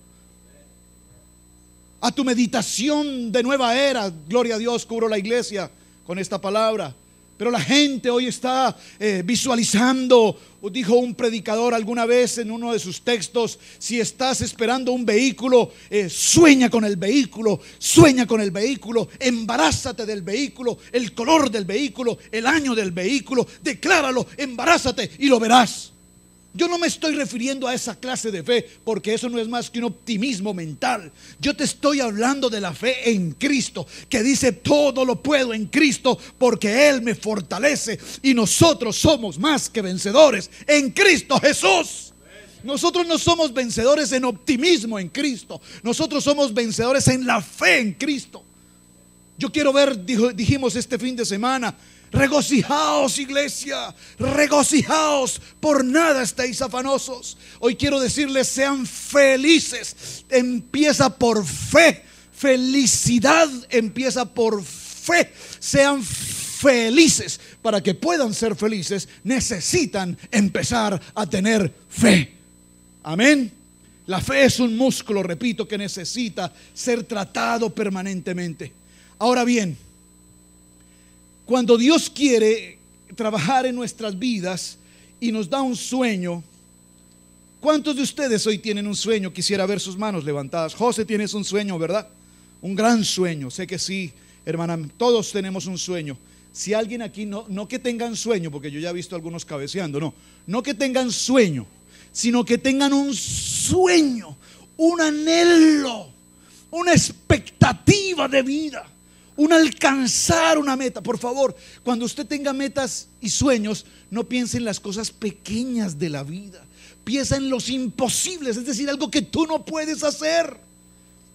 a tu meditación de nueva era. Gloria a Dios, cubro la iglesia con esta palabra. Pero la gente hoy está visualizando. Dijo un predicador alguna vez en uno de sus textos: si estás esperando un vehículo, sueña con el vehículo, embarázate del vehículo, el color del vehículo, el año del vehículo, decláralo, embarázate y lo verás. Yo no me estoy refiriendo a esa clase de fe, porque eso no es más que un optimismo mental. Yo te estoy hablando de la fe en Cristo, que dice: todo lo puedo en Cristo porque Él me fortalece. Y nosotros somos más que vencedores en Cristo Jesús. Nosotros no somos vencedores en optimismo en Cristo. Nosotros somos vencedores en la fe en Cristo. Yo quiero ver, dijimos este fin de semana: regocijaos, iglesia, regocijaos, por nada estéis afanosos. Hoy quiero decirles: sean felices. Empieza por fe. felicidad empieza por fe. Sean felices. Para que puedan ser felices, necesitan empezar a tener fe. Amén. La fe es un músculo, repito, que necesita ser tratado permanentemente. Ahora bien, cuando Dios quiere trabajar en nuestras vidas y nos da un sueño, ¿cuántos de ustedes hoy tienen un sueño? Quisiera ver sus manos levantadas. José, tienes un sueño, ¿verdad? Un gran sueño. Sé que sí, hermana, todos tenemos un sueño. Si alguien aquí, no que tengan sueño, porque yo ya he visto algunos cabeceando, no que tengan sueño, sino que tengan un sueño, un anhelo, una expectativa de vida, un alcanzar una meta. Por favor, cuando usted tenga metas y sueños, no piense en las cosas pequeñas de la vida. Piensa en los imposibles, es decir, algo que tú no puedes hacer,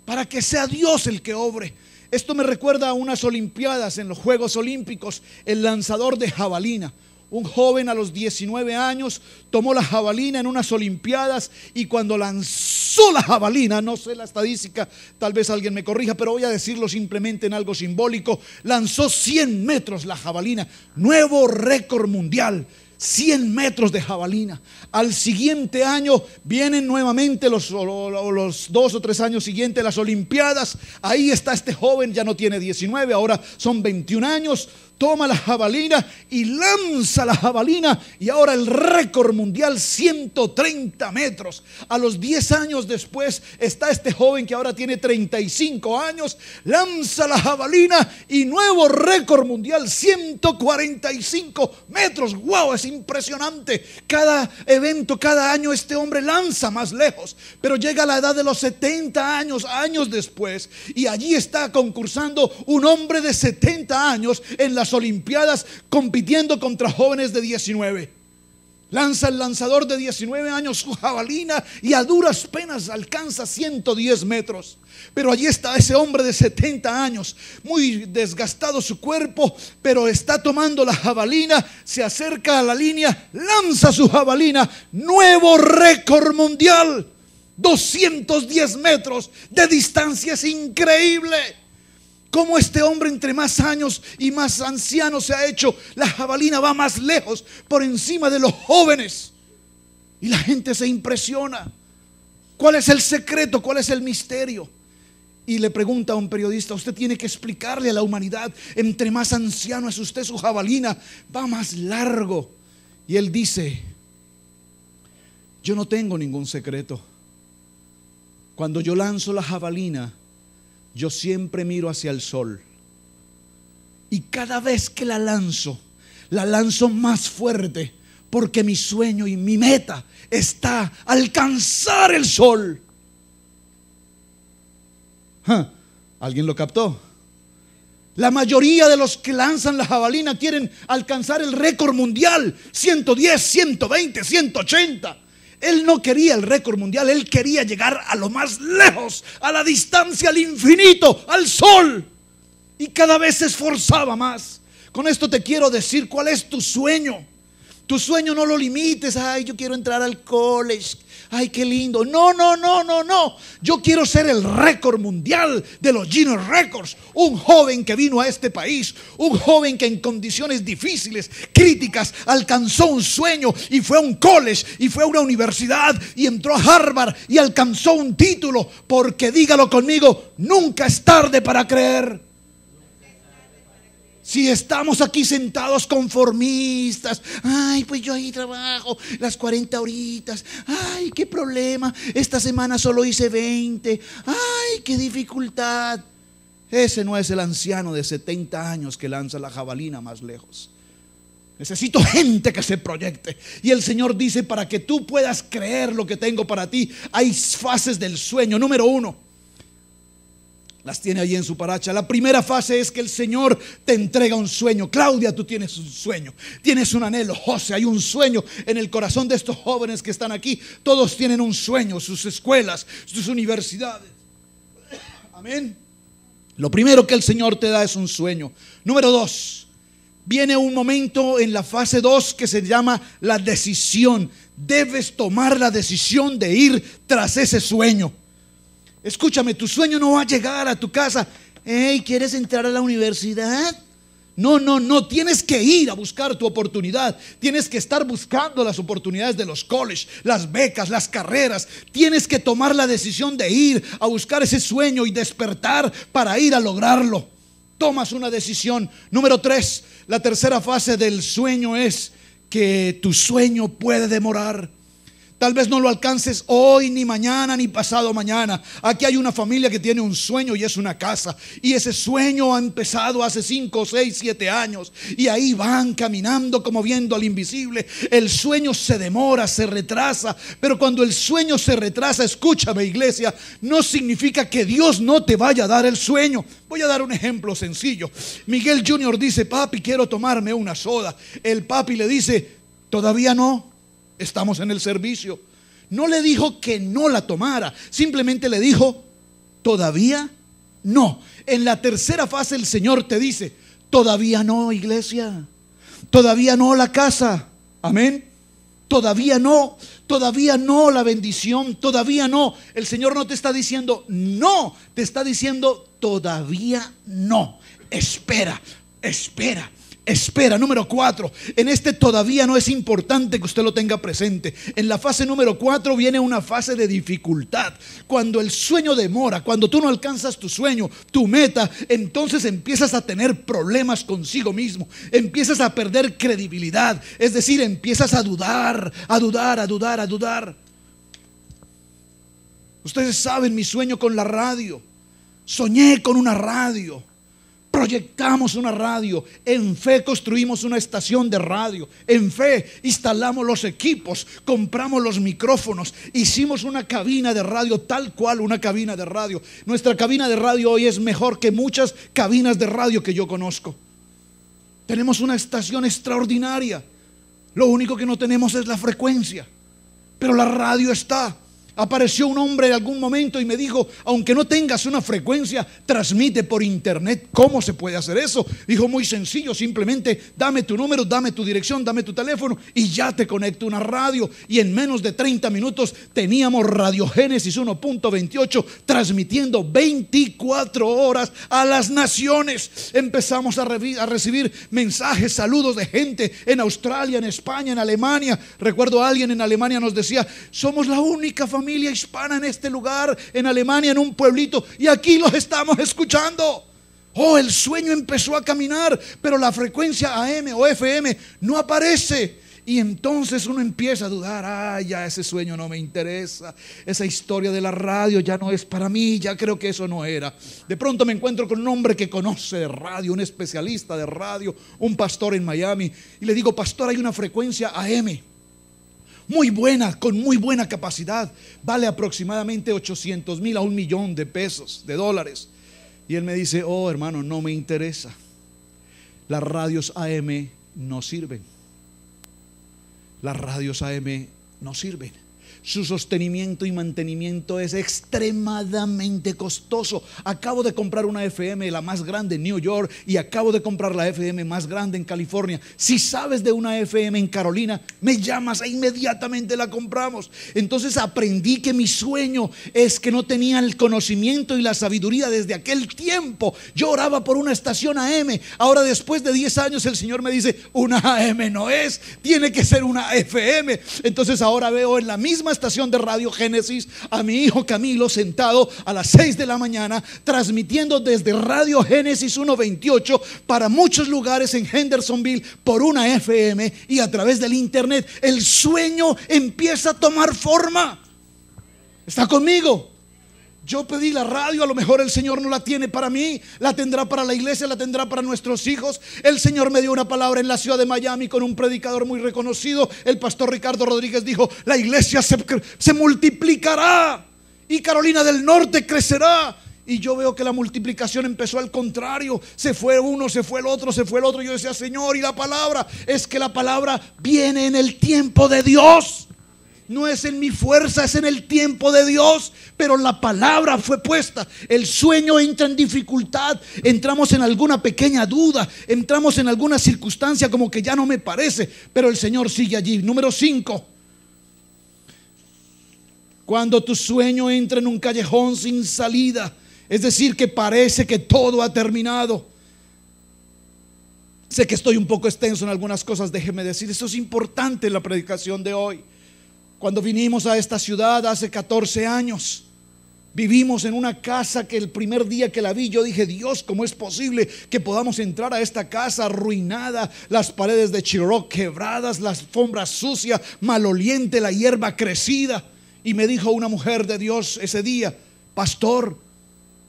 para que sea Dios el que obre. Esto me recuerda a unas olimpiadas, en los Juegos Olímpicos, el lanzador de jabalina. Un joven a los 19 años tomó la jabalina en unas olimpiadas, y cuando lanzó la jabalina, no sé la estadística, tal vez alguien me corrija, pero voy a decirlo simplemente en algo simbólico, lanzó 100 metros la jabalina, nuevo récord mundial. 100 metros de jabalina. Al siguiente año vienen nuevamente los 2 o 3 años siguientes las olimpiadas. Ahí está este joven, ya no tiene 19, ahora son 21 años. Toma la jabalina y lanza la jabalina, y ahora el récord mundial, 130 metros. A los 10 años después está este joven que ahora tiene 35 años, lanza la jabalina y nuevo récord mundial, 145 metros. ¡Wow! Es impresionante. Cada evento, cada año este hombre lanza más lejos, pero llega a la edad de los 70 años, años después, y allí está concursando un hombre de 70 años en las olimpiadas, compitiendo contra jóvenes de 19. Lanza el lanzador de 19 años su jabalina y a duras penas alcanza 110 metros. Pero allí está ese hombre de 70 años, muy desgastado su cuerpo, pero está tomando la jabalina, se acerca a la línea, lanza su jabalina, nuevo récord mundial, 210 metros de distancia. Es increíble cómo este hombre, entre más años y más anciano se ha hecho, la jabalina va más lejos por encima de los jóvenes, y la gente se impresiona. ¿Cuál es el secreto? ¿Cuál es el misterio? Y le pregunta a un periodista: usted tiene que explicarle a la humanidad, entre más anciano es usted, su jabalina va más largo. Y él dice: yo no tengo ningún secreto. Cuando yo lanzo la jabalina, yo siempre miro hacia el sol, y cada vez que la lanzo más fuerte, porque mi sueño y mi meta está alcanzar el sol. ¿Alguien lo captó? La mayoría de los que lanzan la jabalina quieren alcanzar el récord mundial, 110, 120, 180. Él no quería el récord mundial, él quería llegar a lo más lejos, a la distancia, al infinito, al sol. Y cada vez se esforzaba más. Con esto te quiero decir cuál es tu sueño. Tu sueño no lo limites. Ay, yo quiero entrar al college. Ay, qué lindo. No. Yo quiero ser el récord mundial de los Guinness Records. Un joven que vino a este país, un joven que en condiciones difíciles, críticas, alcanzó un sueño y fue a un college y fue a una universidad y entró a Harvard y alcanzó un título. Porque dígalo conmigo: nunca es tarde para creer. Si estamos aquí sentados conformistas, ay, pues yo ahí trabajo las 40 horitas, ay, qué problema, esta semana solo hice 20, ay, qué dificultad. Ese no es el anciano de 70 años que lanza la jabalina más lejos. Necesito gente que se proyecte. Y el Señor dice: para que tú puedas creer lo que tengo para ti, hay fases del sueño. Número 1, las tiene ahí en su paracha. La primera fase es que el Señor te entrega un sueño. Claudia, tú tienes un sueño, tienes un anhelo. José, hay un sueño en el corazón de estos jóvenes que están aquí. Todos tienen un sueño, sus escuelas, sus universidades. Amén. Lo primero que el Señor te da es un sueño. Número 2, viene un momento en la fase 2 que se llama la decisión. Debes tomar la decisión de ir tras ese sueño. Escúchame, tu sueño no va a llegar a tu casa. Hey, ¿quieres entrar a la universidad? No, no, no, tienes que ir a buscar tu oportunidad. Tienes que estar buscando las oportunidades de los colleges, las becas, las carreras. Tienes que tomar la decisión de ir a buscar ese sueño y despertar para ir a lograrlo. Tomas una decisión. Número 3, la tercera fase del sueño es que tu sueño puede demorar. Tal vez no lo alcances hoy, ni mañana, ni pasado mañana. Aquí hay una familia que tiene un sueño y es una casa. Y ese sueño ha empezado hace 5, 6, 7 años. Y ahí van caminando como viendo al invisible. El sueño se demora, se retrasa. Pero cuando el sueño se retrasa, escúchame, iglesia, no significa que Dios no te vaya a dar el sueño. Voy a dar un ejemplo sencillo. Miguel Jr. dice: papi, quiero tomarme una soda. El papi le dice: todavía no. Estamos en el servicio. No le dijo que no la tomara, simplemente le dijo: todavía no. En la tercera fase el Señor te dice: todavía no, iglesia. Todavía no la casa. Amén. Todavía no la bendición. Todavía no. El Señor no te está diciendo no, te está diciendo todavía no. Espera, espera. Espera. Número 4, en este todavía no es importante que usted lo tenga presente. En la fase número 4 viene una fase de dificultad. Cuando el sueño demora, cuando tú no alcanzas tu sueño, tu meta, entonces empiezas a tener problemas consigo mismo. Empiezas a perder credibilidad. Es decir, empiezas a dudar, a dudar, a dudar, a dudar. Ustedes saben mi sueño con la radio. Soñé con una radio. Proyectamos una radio. En fe construimos una estación de radio. En fe instalamos los equipos, compramos los micrófonos, hicimos una cabina de radio, tal cual una cabina de radio. Nuestra cabina de radio hoy es mejor que muchas cabinas de radio que yo conozco. Tenemos una estación extraordinaria. Lo único que no tenemos es la frecuencia, pero la radio está. Apareció un hombre en algún momento y me dijo: aunque no tengas una frecuencia, transmite por internet. ¿Cómo se puede hacer eso? Dijo: muy sencillo, simplemente dame tu número, dame tu dirección, dame tu teléfono y ya te conecto una radio. Y en menos de 30 minutos teníamos Radio Génesis 1.28 transmitiendo 24 horas a las naciones. Empezamos a recibir mensajes, saludos de gente en Australia, en España, en Alemania. Recuerdo a alguien en Alemania nos decía: somos la única familia hispana en este lugar, en Alemania, en un pueblito, y aquí los estamos escuchando. Oh, el sueño empezó a caminar, pero la frecuencia AM o FM no aparece. Y entonces uno empieza a dudar: ay, ya ese sueño no me interesa, esa historia de la radio ya no es para mí, ya creo que eso no era. De pronto me encuentro con un hombre que conoce de radio, un especialista de radio, un pastor en Miami, y le digo: pastor, hay una frecuencia AM muy buena, con muy buena capacidad, vale aproximadamente 800,000 a $1,000,000 de pesos, de dólares. Y él me dice: oh, hermano, no me interesa. Las radios AM no sirven. Las radios AM no sirven. Su sostenimiento y mantenimiento es extremadamente costoso. Acabo de comprar una FM, la más grande en New York, y acabo de comprar la FM más grande en California. Si sabes de una FM en Carolina, me llamas e inmediatamente la compramos. Entonces aprendí que mi sueño es que no tenía el conocimiento y la sabiduría desde aquel tiempo. Yo oraba por una estación AM. Ahora, después de 10 años, el Señor me dice: una AM no es, tiene que ser una FM. Entonces ahora veo en la misma estación de Radio Génesis a mi hijo Camilo sentado a las 6 de la mañana transmitiendo desde Radio Génesis 1.28 para muchos lugares en Hendersonville por una FM y a través del internet. El sueño empieza a tomar forma. ¿Está conmigo? Yo pedí la radio, a lo mejor el Señor no la tiene para mí, la tendrá para la iglesia, la tendrá para nuestros hijos. El Señor me dio una palabra en la ciudad de Miami con un predicador muy reconocido. El pastor Ricardo Rodríguez dijo: la iglesia se multiplicará y Carolina del Norte crecerá. Y yo veo que la multiplicación empezó al contrario. Se fue uno, se fue el otro, se fue el otro. Yo decía: Señor, y la palabra, es que la palabra viene en el tiempo de Dios. No es en mi fuerza, es en el tiempo de Dios. Pero la palabra fue puesta. El sueño entra en dificultad. Entramos en alguna pequeña duda. Entramos en alguna circunstancia como que ya no me parece. Pero el Señor sigue allí. Número 5. Cuando tu sueño entra en un callejón sin salida, es decir, que parece que todo ha terminado. Sé que estoy un poco extenso en algunas cosas, déjeme decir, esto es importante en la predicación de hoy. Cuando vinimos a esta ciudad hace 14 años, vivimos en una casa que el primer día que la vi yo dije: Dios, ¿cómo es posible que podamos entrar a esta casa arruinada? Las paredes de Chiroc quebradas, la alfombra sucia, maloliente, la hierba crecida. Y me dijo una mujer de Dios ese día: pastor,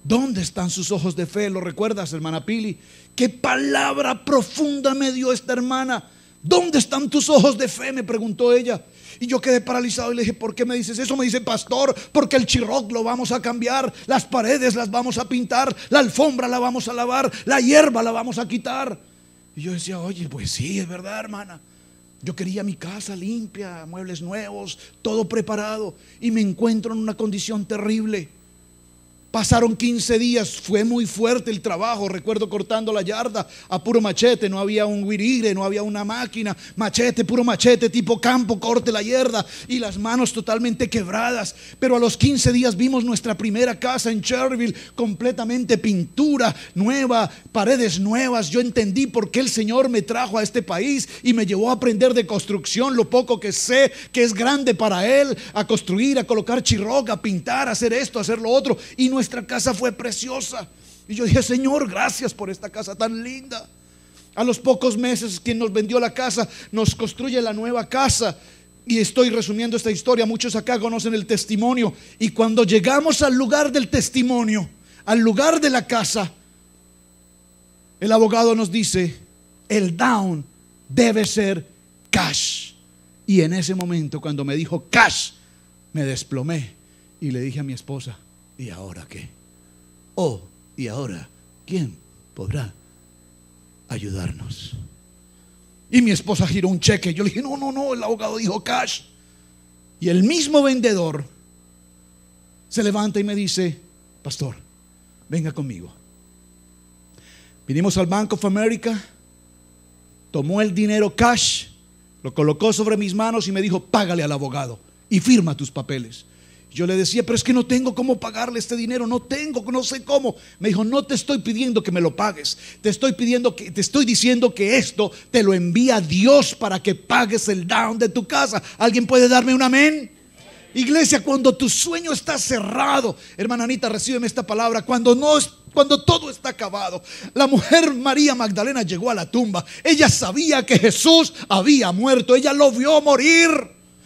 ¿dónde están sus ojos de fe? ¿Lo recuerdas, hermana Pili? Qué palabra profunda me dio esta hermana. ¿Dónde están tus ojos de fe?, me preguntó ella. Y yo quedé paralizado y le dije: ¿por qué me dices eso? Me dice: pastor, porque el Chiroc lo vamos a cambiar, las paredes las vamos a pintar, la alfombra la vamos a lavar, la hierba la vamos a quitar. Y yo decía: oye, pues sí, es verdad, hermana. Yo quería mi casa limpia, muebles nuevos, todo preparado, y me encuentro en una condición terrible. Pasaron 15 días, fue muy fuerte el trabajo. Recuerdo cortando la yarda a puro machete, no había un wirire, no había una máquina, machete, puro machete, tipo campo, corte la yarda, y las manos totalmente quebradas. Pero a los 15 días vimos nuestra primera casa en Cherryville, completamente pintura nueva, paredes nuevas. Yo entendí por qué el Señor me trajo a este país y me llevó a aprender de construcción, lo poco que sé, que es grande para Él, a construir, a colocar Chiroc, a pintar, a hacer esto, a hacer lo otro. Y nuestra casa fue preciosa. Y yo dije: Señor, gracias por esta casa tan linda. A los pocos meses, quien nos vendió la casa nos construye la nueva casa. Y estoy resumiendo esta historia, muchos acá conocen el testimonio. Y cuando llegamos al lugar del testimonio, al lugar de la casa, el abogado nos dice: el down debe ser cash. Y en ese momento, cuando me dijo cash, me desplomé y le dije a mi esposa: ¿y ahora qué? Oh, ¿y ahora quién podrá ayudarnos? Y mi esposa giró un cheque. Yo le dije: no, el abogado dijo cash. Y el mismo vendedor se levanta y me dice: pastor, venga conmigo. Vinimos al Bank of America, tomó el dinero cash, lo colocó sobre mis manos y me dijo: págale al abogado y firma tus papeles. Yo le decía: pero es que no tengo cómo pagarle este dinero, no sé cómo. Me dijo: no te estoy pidiendo que me lo pagues, te estoy diciendo que esto te lo envía Dios para que pagues el down de tu casa. ¿Alguien puede darme un amén? Iglesia, cuando tu sueño está cerrado, hermana Anita, recíbeme esta palabra, cuando todo está acabado. La mujer María Magdalena llegó a la tumba. Ella sabía que Jesús había muerto, ella lo vio morir.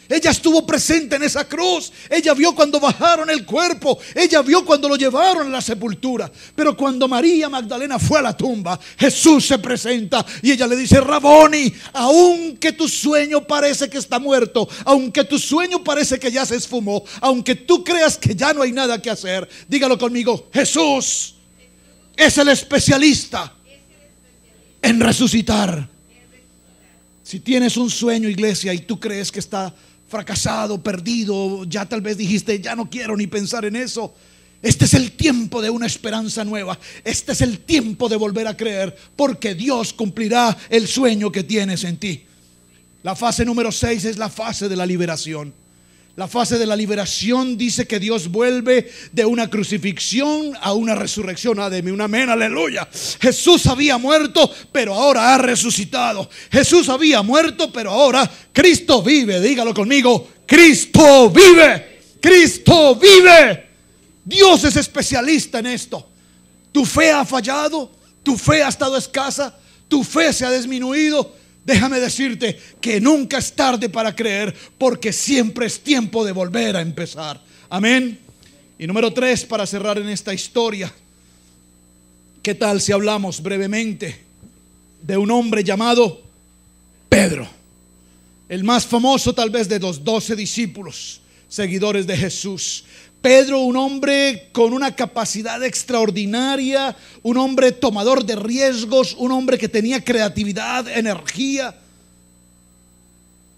Ella estuvo presente en esa cruz. Ella vio cuando bajaron el cuerpo. Ella vio cuando lo llevaron a la sepultura. Pero cuando María Magdalena fue a la tumba, Jesús se presenta y ella le dice: Raboni, aunque tu sueño parece que está muerto, aunque tu sueño parece que ya se esfumó, aunque tú creas que ya no hay nada que hacer, dígalo conmigo: Jesús es el especialista en resucitar. Si tienes un sueño, iglesia, y tú crees que está fracasado, perdido, ya tal vez dijiste: ya no quiero ni pensar en eso. Este es el tiempo de una esperanza nueva. Este es el tiempo de volver a creer, porque Dios cumplirá el sueño que tienes en ti. La fase número 6 es la fase de la liberación. La fase de la liberación dice que Dios vuelve de una crucifixión a una resurrección. Deme un amén, aleluya. Jesús había muerto, pero ahora ha resucitado. Jesús había muerto, pero ahora Cristo vive. Dígalo conmigo: Cristo vive. Cristo vive. Dios es especialista en esto. Tu fe ha fallado, tu fe ha estado escasa, tu fe se ha disminuido. Déjame decirte que nunca es tarde para creer, porque siempre es tiempo de volver a empezar. Amén. Y número 3, para cerrar en esta historia, ¿qué tal si hablamos brevemente de un hombre llamado Pedro? El más famoso tal vez de los 12 discípulos, seguidores de Jesús. Pedro, un hombre con una capacidad extraordinaria, un hombre tomador de riesgos, un hombre que tenía creatividad, energía,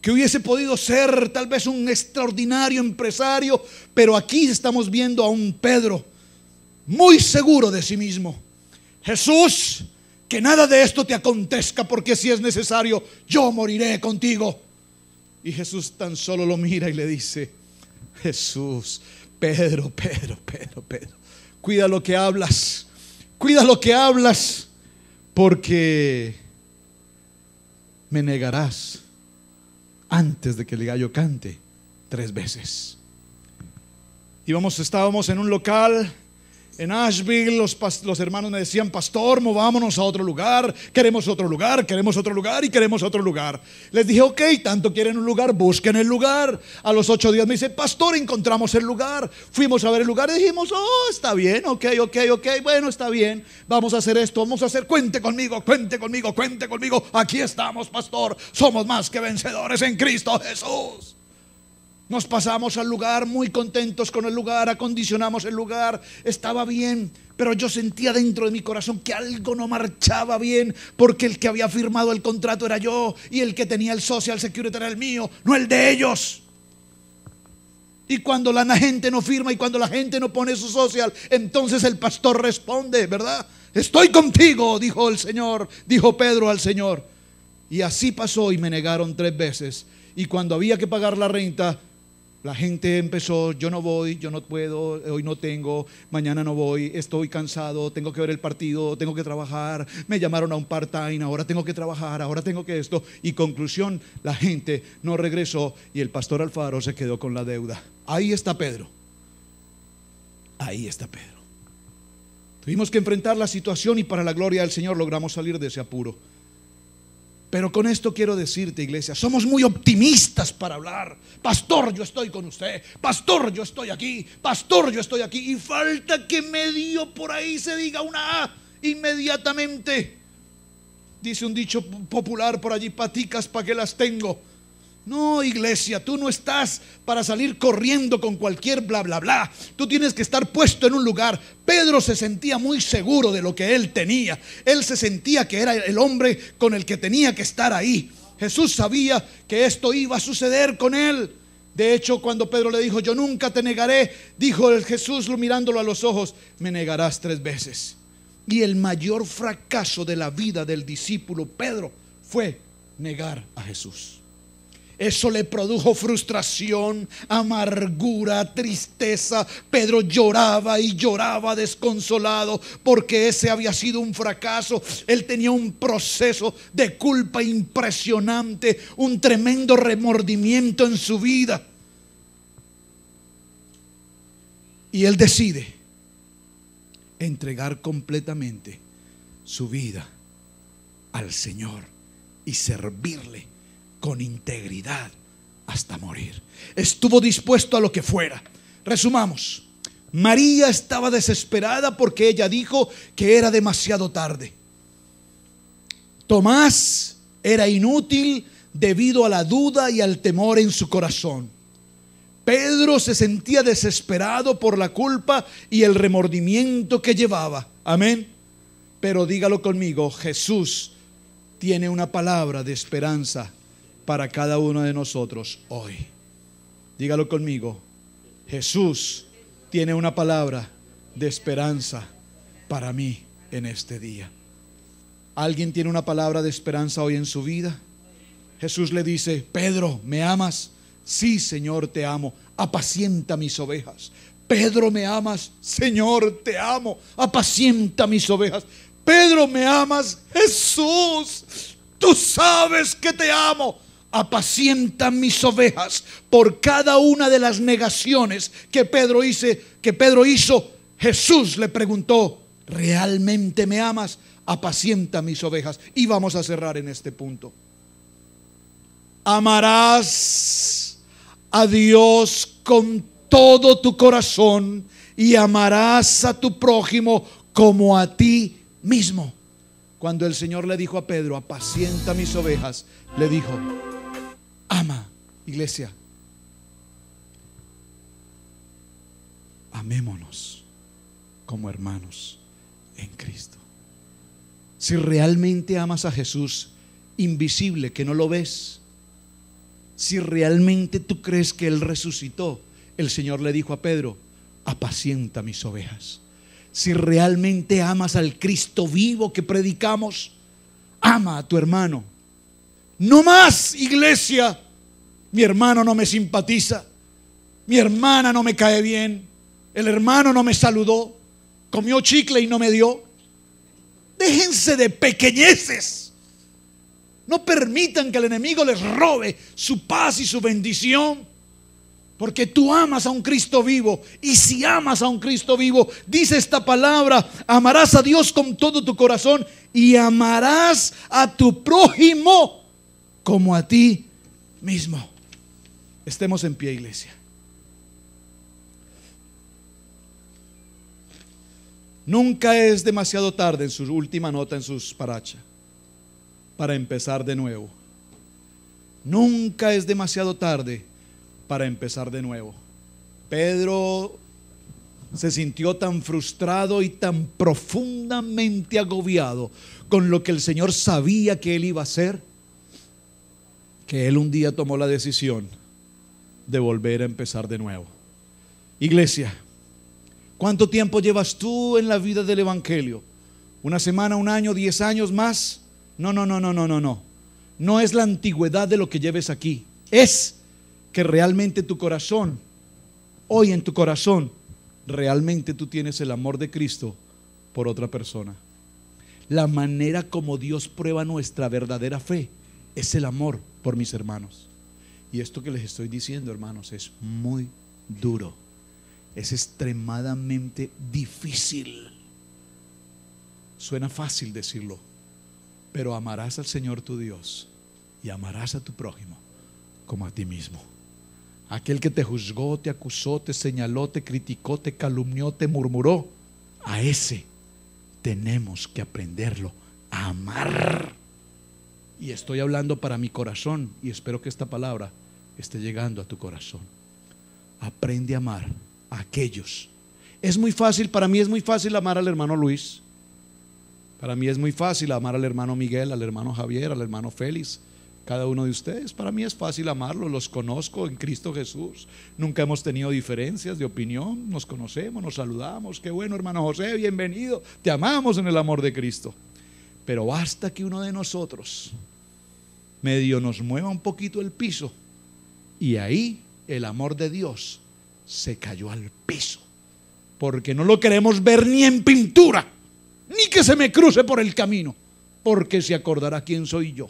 que hubiese podido ser tal vez un extraordinario empresario. Pero aquí estamos viendo a un Pedro muy seguro de sí mismo. Jesús, que nada de esto te acontezca, porque si es necesario, yo moriré contigo. Y Jesús tan solo lo mira y le dice: Jesús, Pedro, cuida lo que hablas, cuida lo que hablas, porque me negarás antes de que el gallo cante 3 veces. Estábamos en un local en Asheville. Los hermanos me decían: pastor, movámonos a otro lugar, queremos otro lugar, queremos otro lugar y queremos otro lugar. Les dije: ok, tanto quieren un lugar, busquen el lugar. A los 8 días me dice: pastor, encontramos el lugar. Fuimos a ver el lugar y dijimos: oh, está bien, ok, bueno, está bien, vamos a hacer esto, vamos a hacer, cuente conmigo, aquí estamos, pastor, somos más que vencedores en Cristo Jesús. Nos pasamos al lugar muy contentos con el lugar, acondicionamos el lugar, estaba bien, pero yo sentía dentro de mi corazón que algo no marchaba bien, porque el que había firmado el contrato era yo y el que tenía el Social Security era el mío, no el de ellos. Y cuando la gente no firma y cuando la gente no pone su social, entonces el pastor responde, ¿verdad? Estoy contigo, dijo el Señor, dijo Pedro al Señor. Y así pasó y me negaron 3 veces. Y cuando había que pagar la renta, la gente empezó: yo no voy, yo no puedo, hoy no tengo, mañana no voy, estoy cansado, tengo que ver el partido, tengo que trabajar, me llamaron a un part-time, ahora tengo que trabajar, ahora tengo que esto. Y conclusión, la gente no regresó y el pastor Alfaro se quedó con la deuda. Ahí está Pedro. Tuvimos que enfrentar la situación y para la gloria del Señor logramos salir de ese apuro. Pero con esto quiero decirte, iglesia, somos muy optimistas para hablar. Pastor, yo estoy con usted. Pastor, yo estoy aquí. Pastor, yo estoy aquí. Y falta que medio por ahí se diga una A inmediatamente. Dice un dicho popular por allí: paticas, ¿para qué las tengo? No, iglesia, tú no estás para salir corriendo con cualquier bla bla bla. Tú tienes que estar puesto en un lugar. Pedro se sentía muy seguro de lo que él tenía. Él se sentía que era el hombre con el que tenía que estar ahí. Jesús sabía que esto iba a suceder con él. De hecho, cuando Pedro le dijo: yo nunca te negaré, dijo el Jesús mirándolo a los ojos: me negarás 3 veces. Y el mayor fracaso de la vida del discípulo Pedro fue negar a Jesús. Eso le produjo frustración, amargura, tristeza. Pedro lloraba y lloraba desconsolado porque ese había sido un fracaso. Él tenía un proceso de culpa impresionante, un tremendo remordimiento en su vida. Y él decide entregar completamente su vida al Señor y servirle con integridad hasta morir. Estuvo dispuesto a lo que fuera. Resumamos: María estaba desesperada porque ella dijo que era demasiado tarde. Tomás era inútil debido a la duda y al temor en su corazón. Pedro se sentía desesperado por la culpa y el remordimiento que llevaba. Amén. Pero dígalo conmigo: Jesús tiene una palabra de esperanza para cada uno de nosotros hoy. Dígalo conmigo: Jesús tiene una palabra de esperanza para mí en este día. ¿Alguien tiene una palabra de esperanza hoy en su vida? Jesús le dice: Pedro, ¿me amas? Sí, Señor, te amo. Apacienta mis ovejas. Pedro, ¿me amas? Señor, te amo. Apacienta mis ovejas. Pedro, ¿me amas? Jesús, tú sabes que te amo. Apacienta mis ovejas. Por cada una de las negaciones que Pedro hizo, Jesús le preguntó: ¿realmente me amas? Apacienta mis ovejas. Y vamos a cerrar en este punto. Amarás a Dios con todo tu corazón y amarás a tu prójimo como a ti mismo. Cuando el Señor le dijo a Pedro: apacienta mis ovejas, le dijo: ama. Iglesia, amémonos como hermanos en Cristo. Si realmente amas a Jesús invisible, que no lo ves, si realmente tú crees que Él resucitó, el Señor le dijo a Pedro: apacienta mis ovejas. Si realmente amas al Cristo vivo que predicamos, ama a tu hermano. No más, iglesia, mi hermano no me simpatiza. Mi hermana no me cae bien, el hermano no me saludó, comió chicle y no me dio. Déjense de pequeñeces. No permitan que el enemigo les robe su paz y su bendición. Porque tú amas a un Cristo vivo. Y si amas a un Cristo vivo, dice esta palabra: amarás a Dios con todo tu corazón y amarás a tu prójimo como a ti mismo. Estemos en pie, iglesia. Nunca es demasiado tarde, en su última nota en sus paracha, para empezar de nuevo. Nunca es demasiado tarde para empezar de nuevo. Pedro se sintió tan frustrado y tan profundamente agobiado con lo que el Señor sabía que él iba a hacer, que él un día tomó la decisión de volver a empezar de nuevo. Iglesia, ¿cuánto tiempo llevas tú en la vida del evangelio? ¿Una semana, un año, 10 años más? No. No es la antigüedad de lo que lleves aquí. Es que realmente tu corazón, hoy en tu corazón, realmente tú tienes el amor de Cristo por otra persona. La manera como Dios prueba nuestra verdadera fe es el amor por mis hermanos. Y esto que les estoy diciendo, hermanos, es muy duro. Es extremadamente difícil. Suena fácil decirlo, pero amarás al Señor tu Dios y amarás a tu prójimo como a ti mismo. Aquel que te juzgó, te acusó, te señaló, te criticó, te calumnió, te murmuró, a ese tenemos que aprenderlo a amar. Y estoy hablando para mi corazón, y espero que esta palabra esté llegando a tu corazón. Aprende a amar a aquellos. Es muy fácil, para mí es muy fácil amar al hermano Luis. Para mí es muy fácil amar al hermano Miguel, al hermano Javier, al hermano Félix. Cada uno de ustedes, para mí es fácil amarlos, los conozco en Cristo Jesús. Nunca hemos tenido diferencias de opinión, nos conocemos, nos saludamos. Qué bueno, hermano José, bienvenido. Te amamos en el amor de Cristo. Pero basta que uno de nosotros medio nos mueva un poquito el piso y ahí el amor de Dios se cayó al piso, porque no lo queremos ver ni en pintura, ni que se me cruce por el camino, porque se acordará quién soy yo.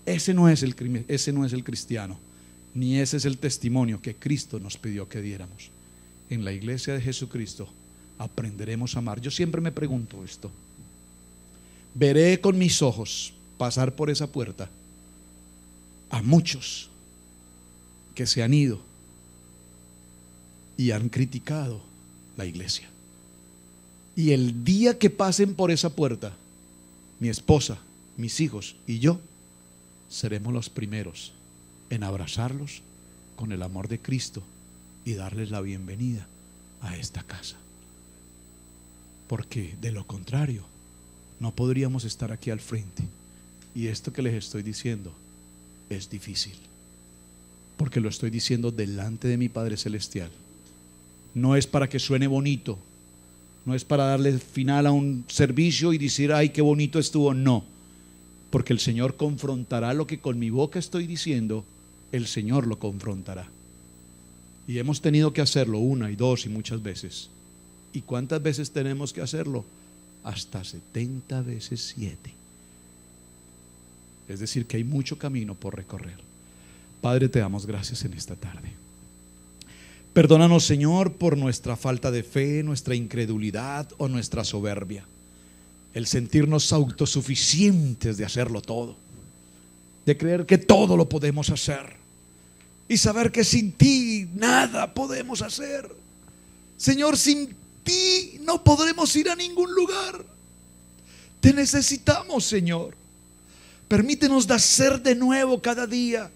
Ese no es el cristiano, ni ese es el testimonio que Cristo nos pidió que diéramos. En la iglesia de Jesucristo aprenderemos a amar. Yo siempre me pregunto esto: veré con mis ojos pasar por esa puerta a muchos que se han ido y han criticado la iglesia. Y el día que pasen por esa puerta, mi esposa, mis hijos y yo seremos los primeros en abrazarlos con el amor de Cristo y darles la bienvenida a esta casa. Porque de lo contrario no podríamos estar aquí al frente. Y esto que les estoy diciendo es difícil, porque lo estoy diciendo delante de mi Padre Celestial. No es para que suene bonito, no es para darle final a un servicio y decir ay qué bonito estuvo. No, porque el Señor confrontará lo que con mi boca estoy diciendo. El Señor lo confrontará. Y hemos tenido que hacerlo una y dos y muchas veces. ¿Y cuántas veces tenemos que hacerlo? Hasta 70 veces 7. Es decir, que hay mucho camino por recorrer. Padre, te damos gracias en esta tarde. Perdónanos, Señor, por nuestra falta de fe, nuestra incredulidad o nuestra soberbia. El sentirnos autosuficientes de hacerlo todo, de creer que todo lo podemos hacer y saber que sin ti nada podemos hacer. Señor, sin ti no podremos ir a ningún lugar. Te necesitamos, Señor. Permítenos nacer de nuevo cada día,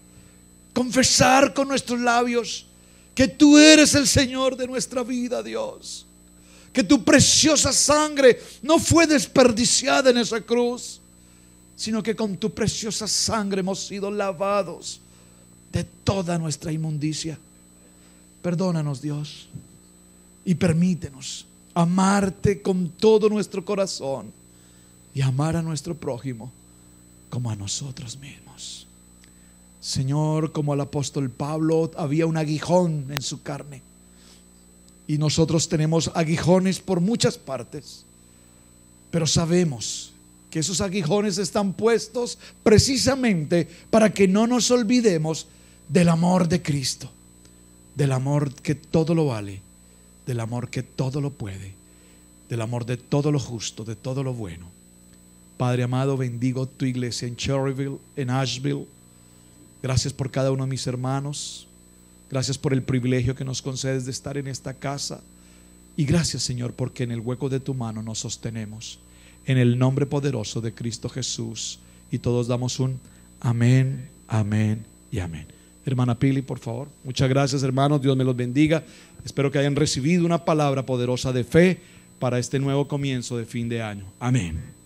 confesar con nuestros labios que tú eres el Señor de nuestra vida, Dios. Que tu preciosa sangre no fue desperdiciada en esa cruz, sino que con tu preciosa sangre hemos sido lavados de toda nuestra inmundicia. Perdónanos, Dios, y permítenos amarte con todo nuestro corazón y amar a nuestro prójimo como a nosotros mismos. Señor, como al apóstol Pablo, había un aguijón en su carne. Y nosotros tenemos aguijones por muchas partes. Pero sabemos que esos aguijones están puestos precisamente para que no nos olvidemos del amor de Cristo. Del amor que todo lo vale. Del amor que todo lo puede. Del amor de todo lo justo, de todo lo bueno. Padre amado, bendigo tu iglesia en Cherryville, en Asheville. Gracias por cada uno de mis hermanos. Gracias por el privilegio que nos concedes de estar en esta casa. Y gracias, Señor, porque en el hueco de tu mano nos sostenemos. En el nombre poderoso de Cristo Jesús. Y todos damos un amén, amén y amén. Hermana Pili, por favor. Muchas gracias, hermanos. Dios me los bendiga. Espero que hayan recibido una palabra poderosa de fe para este nuevo comienzo de fin de año. Amén.